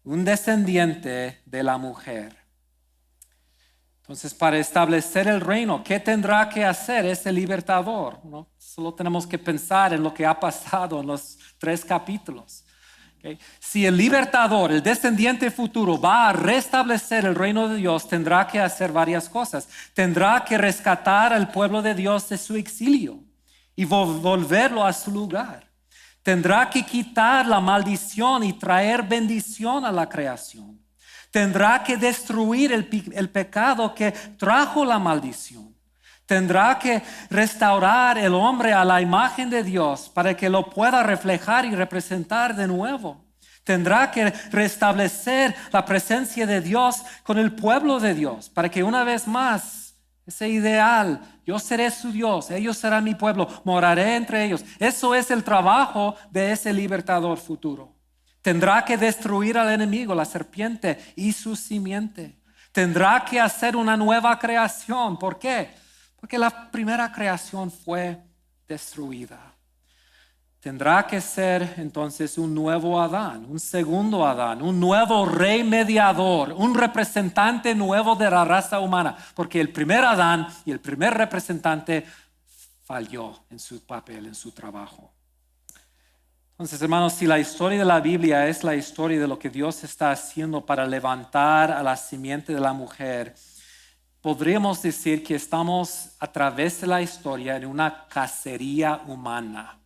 un descendiente de la mujer. Entonces, para establecer el reino, ¿qué tendrá que hacer ese libertador? ¿No? Solo tenemos que pensar en lo que ha pasado en los 3 capítulos. ¿Okay? Si el libertador, el descendiente futuro, va a restablecer el reino de Dios, tendrá que hacer varias cosas. Tendrá que rescatar al pueblo de Dios de su exilio y volverlo a su lugar. Tendrá que quitar la maldición y traer bendición a la creación. Tendrá que destruir el pecado que trajo la maldición. Tendrá que restaurar el hombre a la imagen de Dios para que lo pueda reflejar y representar de nuevo. Tendrá que restablecer la presencia de Dios con el pueblo de Dios para que una vez más ese ideal, yo seré su Dios, ellos serán mi pueblo, moraré entre ellos. Eso es el trabajo de ese libertador futuro. Tendrá que destruir al enemigo, la serpiente y su simiente. Tendrá que hacer una nueva creación. ¿Por qué? Porque la primera creación fue destruida. Tendrá que ser entonces un nuevo Adán, un segundo Adán, un nuevo rey mediador, un representante nuevo de la raza humana. Porque el primer Adán y el primer representante falló en su papel, en su trabajo. Entonces, hermanos, si la historia de la Biblia es la historia de lo que Dios está haciendo para levantar a la simiente de la mujer, podríamos decir que estamos a través de la historia en una cacería humana.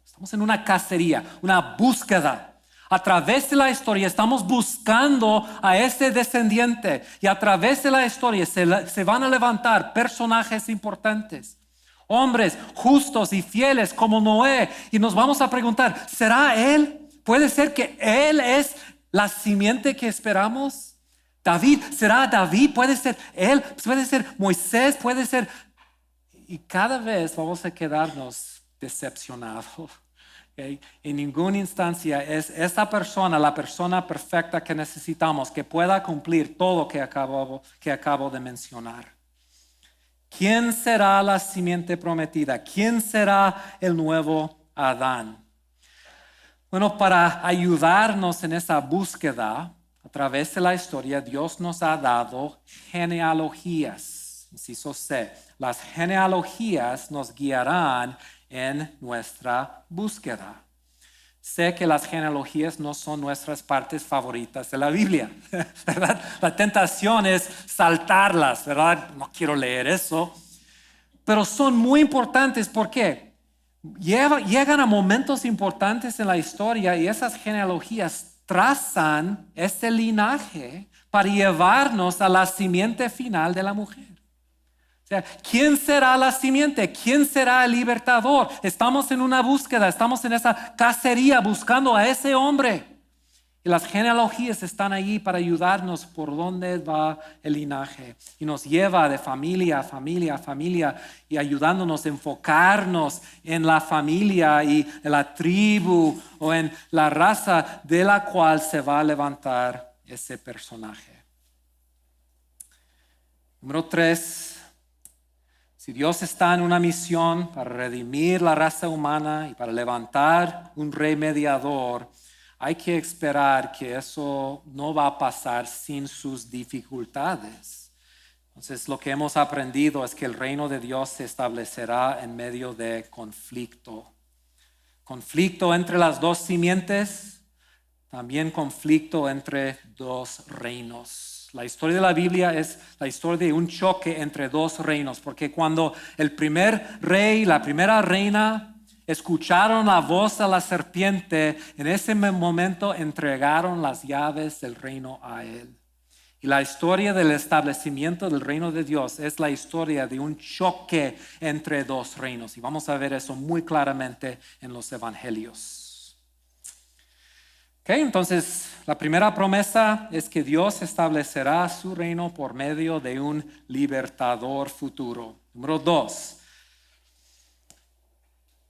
Estamos en una cacería, una búsqueda. A través de la historia estamos buscando a ese descendiente y a través de la historia se van a levantar personajes importantes. Hombres justos y fieles como Noé. Y nos vamos a preguntar, ¿será él? ¿Puede ser que él es la simiente que esperamos? David, ¿será David? ¿Puede ser él? ¿Puede ser Moisés? ¿Puede ser? Y cada vez vamos a quedarnos decepcionados. ¿Okay? En ninguna instancia es esa persona la persona perfecta que necesitamos, que pueda cumplir todo lo que acabo de mencionar. ¿Quién será la simiente prometida? ¿Quién será el nuevo Adán? Bueno, para ayudarnos en esa búsqueda, a través de la historia, Dios nos ha dado genealogías. Inciso C. Las genealogías nos guiarán en nuestra búsqueda. Sé que las genealogías no son nuestras partes favoritas de la Biblia, ¿verdad? La tentación es saltarlas, ¿verdad? No quiero leer eso. Pero son muy importantes, ¿por qué? Llegan a momentos importantes en la historia y esas genealogías trazan este linaje para llevarnos a la simiente final de la mujer. O sea, ¿quién será la simiente? ¿Quién será el libertador? Estamos en una búsqueda, estamos en esa cacería buscando a ese hombre. Y las genealogías están allí para ayudarnos por dónde va el linaje. Y nos lleva de familia a familia a familia y ayudándonos a enfocarnos en la familia y en la tribu o en la raza de la cual se va a levantar ese personaje. Número 3. Si Dios está en una misión para redimir la raza humana y para levantar un rey mediador, hay que esperar que eso no va a pasar sin sus dificultades. Entonces, lo que hemos aprendido es que el reino de Dios se establecerá en medio de conflicto. Conflicto entre las dos simientes, también conflicto entre dos reinos. La historia de la Biblia es la historia de un choque entre dos reinos, porque cuando el primer rey, la primera reina, escucharon la voz de la serpiente, en ese momento entregaron las llaves del reino a él. Y la historia del establecimiento del reino de Dios es la historia de un choque entre dos reinos. Y vamos a ver eso muy claramente en los evangelios. Okay, entonces, la primera promesa es que Dios establecerá su reino por medio de un libertador futuro. Número 2.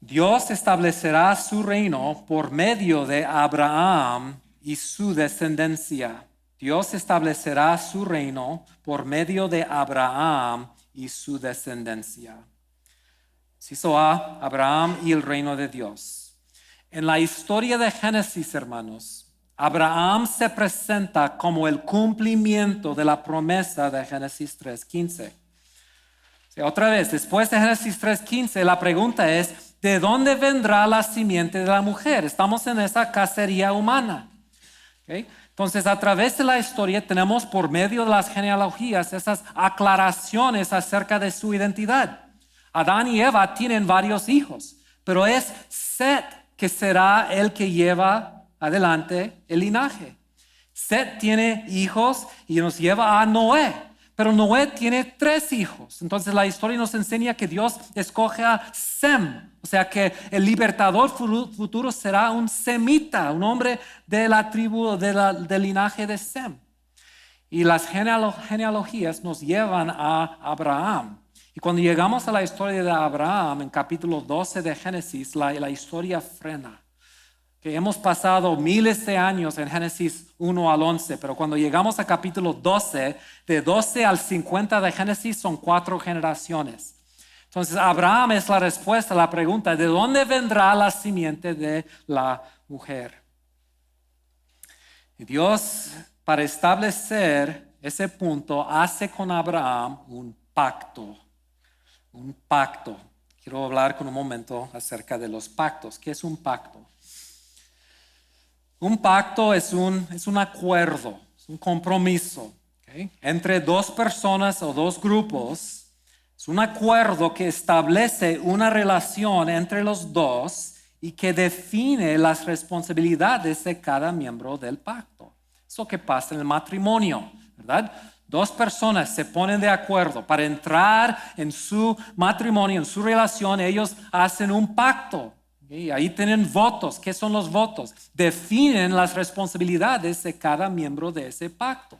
Dios establecerá su reino por medio de Abraham y su descendencia. Dios establecerá su reino por medio de Abraham y su descendencia. Inciso A, Abraham y el reino de Dios. En la historia de Génesis, hermanos, Abraham se presenta como el cumplimiento de la promesa de Génesis 3:15. Otra vez, después de Génesis 3:15, la pregunta es, ¿de dónde vendrá la simiente de la mujer? Estamos en esa cacería humana. ¿Okay? Entonces, a través de la historia tenemos por medio de las genealogías esas aclaraciones acerca de su identidad. Adán y Eva tienen varios hijos, pero es Set que será el que lleva adelante el linaje. Set tiene hijos y nos lleva a Noé. Pero Noé tiene 3 hijos. Entonces la historia nos enseña que Dios escoge a Sem. O sea que el libertador futuro será un semita, un hombre de la tribu, del linaje de Sem. Y las genealogías nos llevan a Abraham. Y cuando llegamos a la historia de Abraham, en capítulo 12 de Génesis, la historia frena. Que hemos pasado miles de años en Génesis 1 al 11, pero cuando llegamos a capítulo 12, de 12 al 50 de Génesis son 4 generaciones. Entonces Abraham es la respuesta a la pregunta, ¿de dónde vendrá la simiente de la mujer? Y Dios, para establecer ese punto, hace con Abraham un pacto. Un pacto. Quiero hablar con un momento acerca de los pactos. ¿Qué es un pacto? Un pacto es un acuerdo, es un compromiso, ¿okay? Entre 2 personas o 2 grupos. Es un acuerdo que establece una relación entre los 2 y que define las responsabilidades de cada miembro del pacto. Eso que pasa en el matrimonio, ¿verdad? 2 personas se ponen de acuerdo para entrar en su matrimonio, en su relación. Ellos hacen un pacto. Y ahí tienen votos. ¿Qué son los votos? Definen las responsabilidades de cada miembro de ese pacto.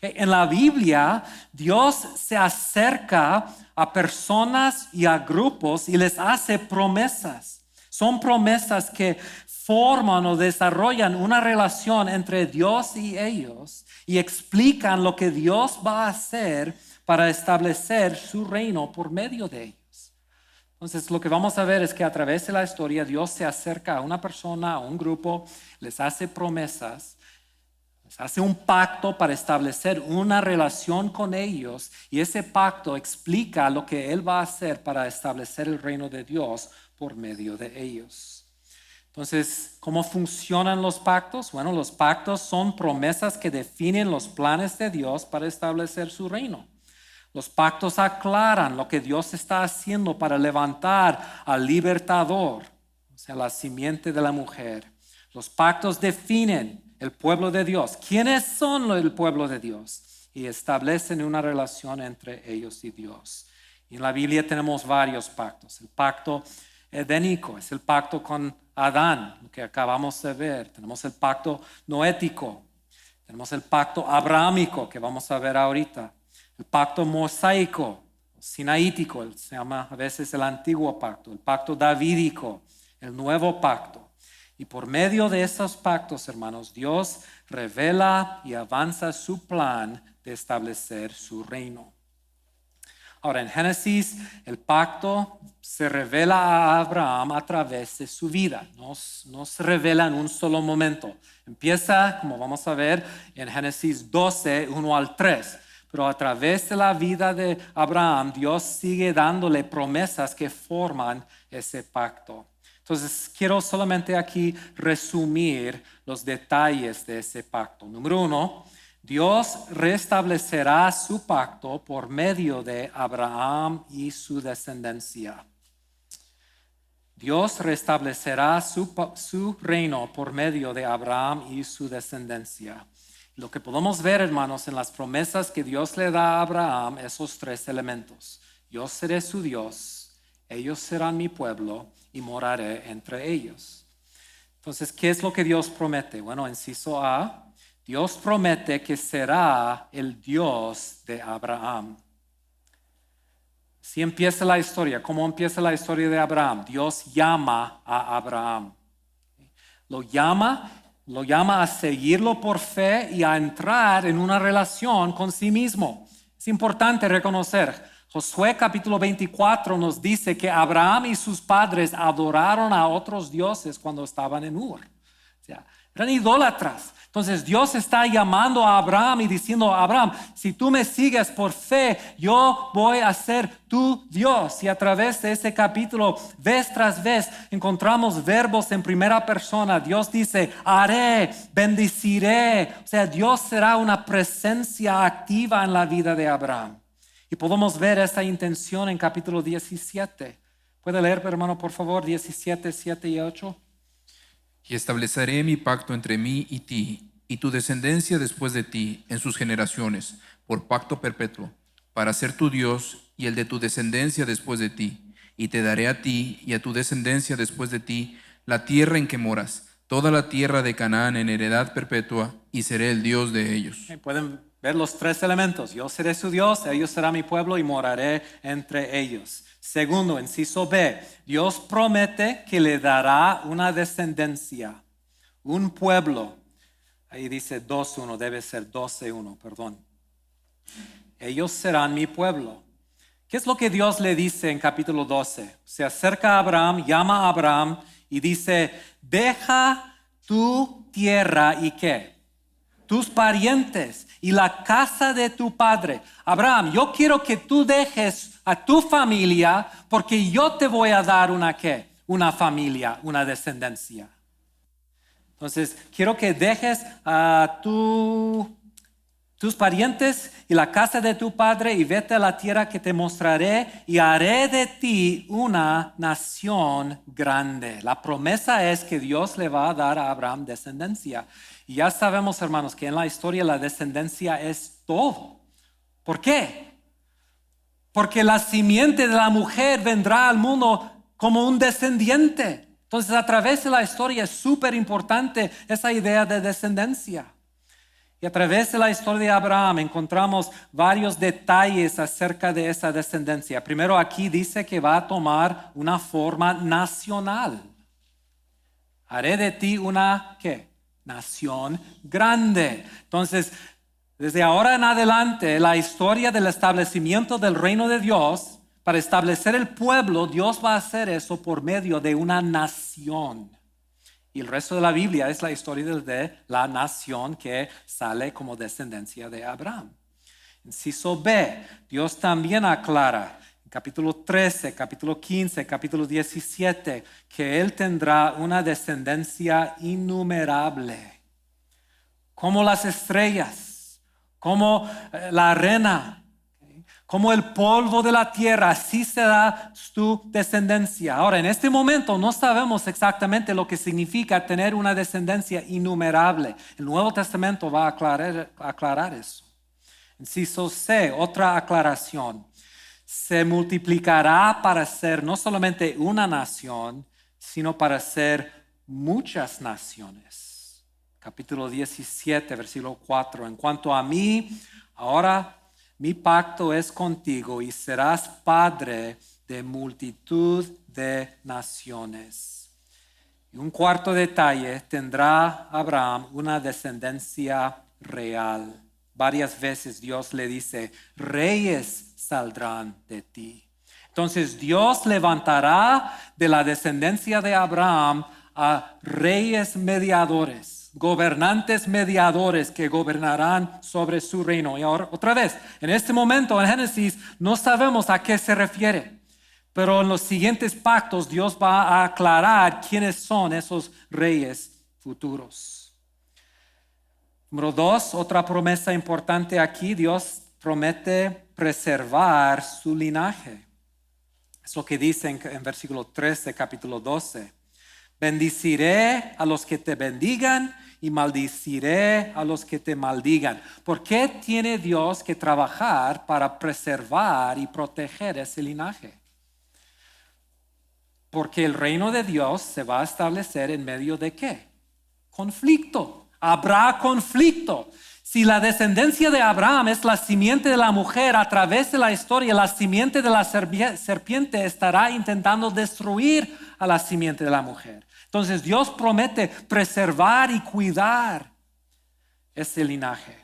En la Biblia, Dios se acerca a personas y a grupos y les hace promesas. Son promesas que forman o desarrollan una relación entre Dios y ellos y explican lo que Dios va a hacer para establecer su reino por medio de ellos. Entonces, lo que vamos a ver es que a través de la historia Dios se acerca a una persona, a un grupo, les hace promesas, les hace un pacto para establecer una relación con ellos y ese pacto explica lo que Él va a hacer para establecer el reino de Dios por medio de ellos. Entonces, ¿cómo funcionan los pactos? Bueno, los pactos son promesas que definen los planes de Dios para establecer su reino. Los pactos aclaran lo que Dios está haciendo para levantar al libertador, o sea, la simiente de la mujer. Los pactos definen el pueblo de Dios. ¿Quiénes son el pueblo de Dios? Y establecen una relación entre ellos y Dios. Y en la Biblia tenemos varios pactos. El pacto edénico es el pacto con Adán, lo que acabamos de ver. Tenemos el pacto noético. Tenemos el pacto abrahámico que vamos a ver ahorita. El pacto mosaico, sinaítico, se llama a veces el antiguo pacto, el pacto davídico, el nuevo pacto. Y por medio de esos pactos, hermanos, Dios revela y avanza su plan de establecer su reino. Ahora, en Génesis, el pacto se revela a Abraham a través de su vida. No se revela en un solo momento. Empieza, como vamos a ver, en Génesis 12, 1 al 3. Pero a través de la vida de Abraham, Dios sigue dándole promesas que forman ese pacto. Entonces, quiero solamente aquí resumir los detalles de ese pacto. Número 1, Dios restablecerá su pacto por medio de Abraham y su descendencia. Dios restablecerá su reino por medio de Abraham y su descendencia. Lo que podemos ver, hermanos, en las promesas que Dios le da a Abraham, esos 3 elementos. Yo seré su Dios, ellos serán mi pueblo y moraré entre ellos. Entonces, ¿qué es lo que Dios promete? Bueno, inciso A, Dios promete que será el Dios de Abraham. Si empieza la historia, ¿cómo empieza la historia de Abraham? Dios llama a Abraham. Lo llama a seguirlo por fe y a entrar en una relación con sí mismo. Es importante reconocer. Josué capítulo 24 nos dice que Abraham y sus padres adoraron a otros dioses cuando estaban en Ur. O sea, eran idólatras. Entonces Dios está llamando a Abraham y diciendo, Abraham, si tú me sigues por fe, yo voy a ser tu Dios. Y a través de ese capítulo, vez tras vez, encontramos verbos en primera persona. Dios dice, haré, bendeciré. O sea, Dios será una presencia activa en la vida de Abraham. Y podemos ver esta intención en capítulo 17. ¿Puede leer, hermano, por favor, 17, 7 y 8? Y estableceré mi pacto entre mí y ti, y tu descendencia después de ti, en sus generaciones, por pacto perpetuo, para ser tu Dios y el de tu descendencia después de ti. Y te daré a ti y a tu descendencia después de ti la tierra en que moras, toda la tierra de Canaán en heredad perpetua, y seré el Dios de ellos. Pueden ver los tres elementos. Yo seré su Dios, ellos serán mi pueblo y moraré entre ellos. Segundo, inciso B, Dios promete que le dará una descendencia, un pueblo. Ahí dice 2:1, debe ser 12:1, perdón. Ellos serán mi pueblo. ¿Qué es lo que Dios le dice en capítulo 12? Se acerca a Abraham, llama a Abraham y dice, deja tu tierra y ¿qué? Tus parientes y la casa de tu padre. Abraham, yo quiero que tú dejes a tu familia porque yo te voy a dar una ¿qué? Una familia, una descendencia. Entonces, quiero que dejes a tus parientes y la casa de tu padre y vete a la tierra que te mostraré y haré de ti una nación grande. La promesa es que Dios le va a dar a Abraham descendencia. Y ya sabemos, hermanos, que en la historia la descendencia es todo. ¿Por qué? Porque la simiente de la mujer vendrá al mundo como un descendiente. Entonces, a través de la historia es súper importante esa idea de descendencia. Y a través de la historia de Abraham encontramos varios detalles acerca de esa descendencia. Primero, aquí dice que va a tomar una forma nacional. Haré de ti una, ¿qué? Nación grande. Entonces, desde ahora en adelante, la historia del establecimiento del reino de Dios, para establecer el pueblo, Dios va a hacer eso por medio de una nación. Y el resto de la Biblia es la historia de la nación que sale como descendencia de Abraham. Inciso B, Dios también aclara en capítulo 13, capítulo 15, capítulo 17, que Él tendrá una descendencia innumerable, como las estrellas, como la arena, como el polvo de la tierra, así será tu descendencia. Ahora, en este momento no sabemos exactamente lo que significa tener una descendencia innumerable. El Nuevo Testamento va a aclarar eso. Inciso C, otra aclaración. Se multiplicará para ser no solamente una nación, sino para ser muchas naciones. Capítulo 17, versículo 4. En cuanto a mí, ahora mi pacto es contigo y serás padre de multitud de naciones. Y un cuarto detalle, tendrá Abraham una descendencia real. Varias veces Dios le dice, reyes saldrán de ti. Entonces Dios levantará de la descendencia de Abraham a reyes mediadores, gobernantes mediadores que gobernarán sobre su reino. Y ahora, otra vez, en este momento en Génesis no sabemos a qué se refiere, pero en los siguientes pactos Dios va a aclarar quiénes son esos reyes futuros. Número 2, otra promesa importante aquí, Dios promete preservar su linaje. Es lo que dice en versículo 13, capítulo 12. Bendiciré a los que te bendigan y maldiciré a los que te maldigan. ¿Por qué tiene Dios que trabajar para preservar y proteger ese linaje? Porque el reino de Dios se va a establecer en medio de ¿qué? Conflicto. Habrá conflicto. Si la descendencia de Abraham es la simiente de la mujer, a través de la historia, la simiente de la serpiente estará intentando destruir a la simiente de la mujer. Entonces Dios promete preservar y cuidar ese linaje.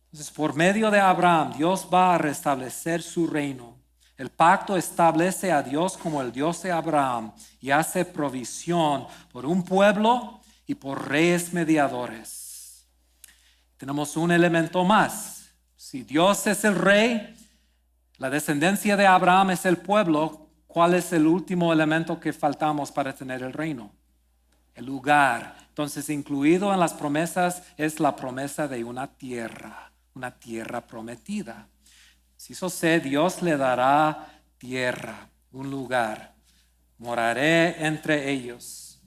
Entonces, por medio de Abraham, Dios va a restablecer su reino. El pacto establece a Dios como el Dios de Abraham y hace provisión por un pueblo y por reyes mediadores. Tenemos un elemento más. Si Dios es el rey, la descendencia de Abraham es el pueblo, ¿cuál es el último elemento que faltamos para tener el reino? El lugar. Entonces, incluido en las promesas es la promesa de una tierra prometida. Si eso sé, Dios le dará tierra, un lugar. Moraré entre ellos.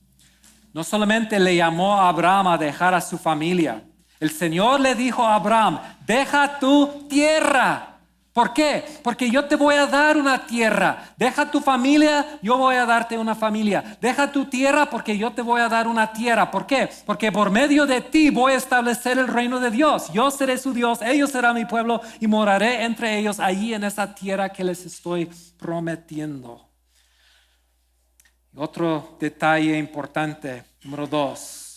No solamente le llamó a Abraham a dejar a su familia. El Señor le dijo a Abraham, deja tu tierra. ¿Por qué? Porque yo te voy a dar una tierra. Deja tu familia, yo voy a darte una familia. Deja tu tierra porque yo te voy a dar una tierra. ¿Por qué? Porque por medio de ti voy a establecer el reino de Dios. Yo seré su Dios, ellos serán mi pueblo y moraré entre ellos allí en esa tierra que les estoy prometiendo. Otro detalle importante, número 2.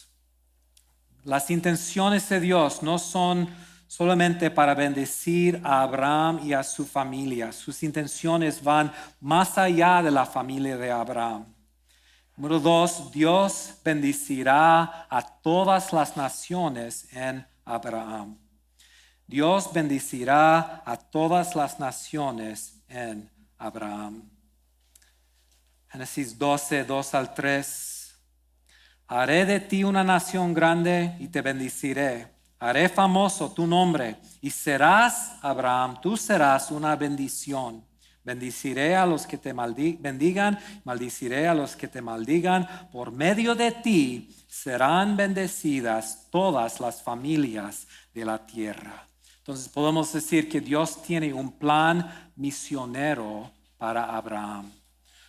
Las intenciones de Dios no son solamente para bendecir a Abraham y a su familia. Sus intenciones van más allá de la familia de Abraham. Número 2, Dios bendecirá a todas las naciones en Abraham. Dios bendecirá a todas las naciones en Abraham. Génesis 12, 2 al 3. Haré de ti una nación grande y te bendeciré. Haré famoso tu nombre y serás, Abraham, tú serás una bendición. Bendiciré a los que te bendigan, maldiciré a los que te maldigan. Por medio de ti serán bendecidas todas las familias de la tierra. Entonces podemos decir que Dios tiene un plan misionero para Abraham.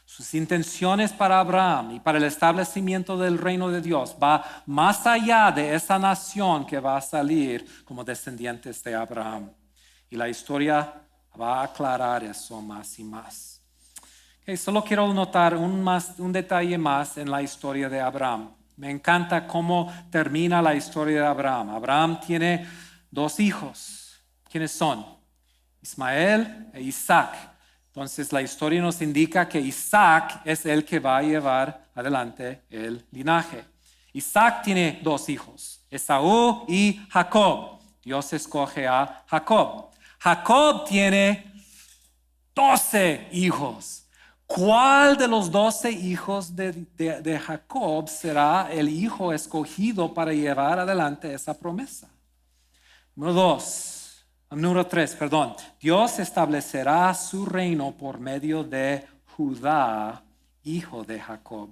Sus intenciones para Abraham y para el establecimiento del reino de Dios va más allá de esa nación que va a salir como descendientes de Abraham. Y la historia va a aclarar eso más y más. Solo quiero notar un detalle más en la historia de Abraham. Me encanta cómo termina la historia de Abraham. Abraham tiene 2 hijos. ¿Quiénes son? Ismael e Isaac. Entonces la historia nos indica que Isaac es el que va a llevar adelante el linaje. Isaac tiene 2 hijos, Esaú y Jacob. Dios escoge a Jacob. Jacob tiene 12 hijos. ¿Cuál de los 12 hijos de Jacob será el hijo escogido para llevar adelante esa promesa? Número 3, Dios establecerá su reino por medio de Judá, hijo de Jacob.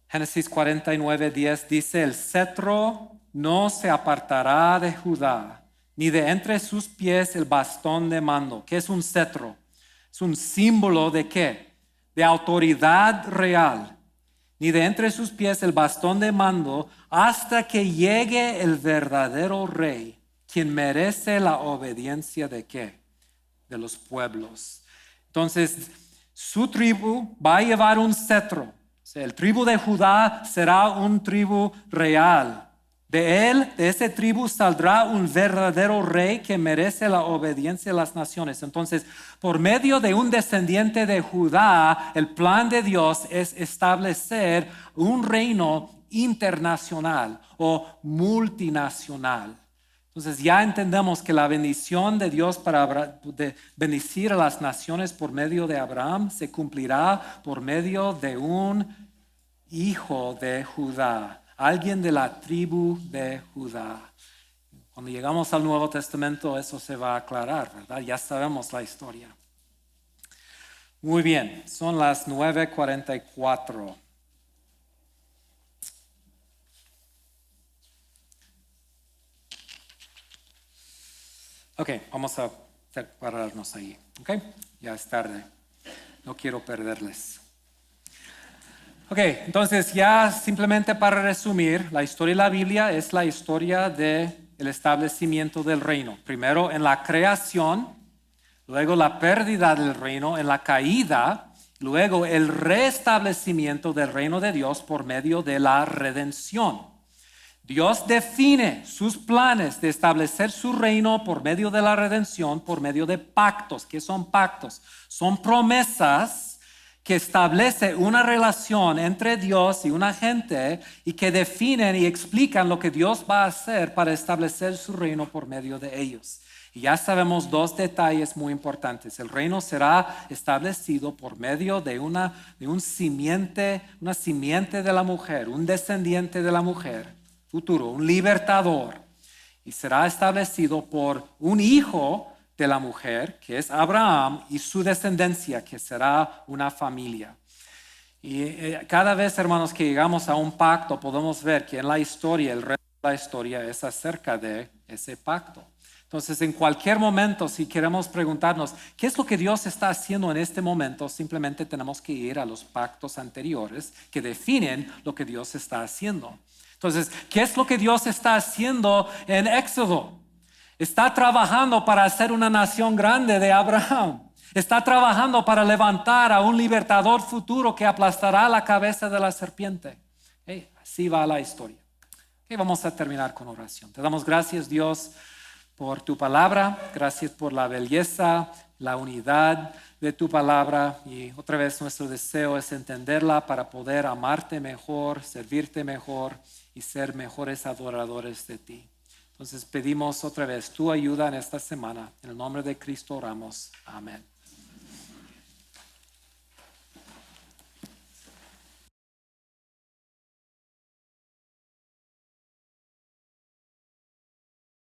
Génesis 49:10 dice, el cetro no se apartará de Judá, ni de entre sus pies el bastón de mando. ¿Qué es un cetro? Es un símbolo de ¿qué? De autoridad real. Ni de entre sus pies el bastón de mando hasta que llegue el verdadero rey, quien merece la obediencia de ¿qué? De los pueblos. Entonces, su tribu va a llevar un cetro. O sea, el tribu de Judá será un tribu real. De esa tribu saldrá un verdadero rey que merece la obediencia de las naciones. Entonces, por medio de un descendiente de Judá, el plan de Dios es establecer un reino internacional o multinacional. Entonces ya entendemos que la bendición de Dios para bendecir a las naciones por medio de Abraham se cumplirá por medio de un hijo de Judá, alguien de la tribu de Judá. Cuando llegamos al Nuevo Testamento eso se va a aclarar, ¿verdad? Ya sabemos la historia. Muy bien, son las 9:44. Ok, vamos a pararnos ahí. Ok, ya es tarde. No quiero perderles. Ok, entonces ya simplemente para resumir, la historia de la Biblia es la historia del establecimiento del reino. Primero en la creación, luego la pérdida del reino, en la caída, luego el restablecimiento del reino de Dios por medio de la redención. Dios define sus planes de establecer su reino por medio de la redención, por medio de pactos. ¿Qué son pactos? Son promesas que establece una relación entre Dios y una gente y que definen y explican lo que Dios va a hacer para establecer su reino por medio de ellos. Y ya sabemos dos detalles muy importantes. El reino será establecido por medio de una simiente de la mujer, un descendiente de la mujer, futuro, un libertador. Y será establecido por un hijo de la mujer, que es Abraham, y su descendencia, que será una familia. Y cada vez, hermanos, que llegamos a un pacto, podemos ver que en la historia, el resto de la historia es acerca de ese pacto. Entonces, en cualquier momento, si queremos preguntarnos, ¿qué es lo que Dios está haciendo en este momento? Simplemente tenemos que ir a los pactos anteriores que definen lo que Dios está haciendo. Entonces, ¿qué es lo que Dios está haciendo en Éxodo? Está trabajando para hacer una nación grande de Abraham. Está trabajando para levantar a un libertador futuro que aplastará la cabeza de la serpiente. Así va la historia. Vamos a terminar con oración. Te damos gracias, Dios, por tu palabra. Gracias por la belleza, la unidad de tu palabra. Y otra vez nuestro deseo es entenderla para poder amarte mejor, servirte mejor y ser mejores adoradores de ti. Entonces pedimos otra vez tu ayuda en esta semana. En el nombre de Cristo oramos. Amén.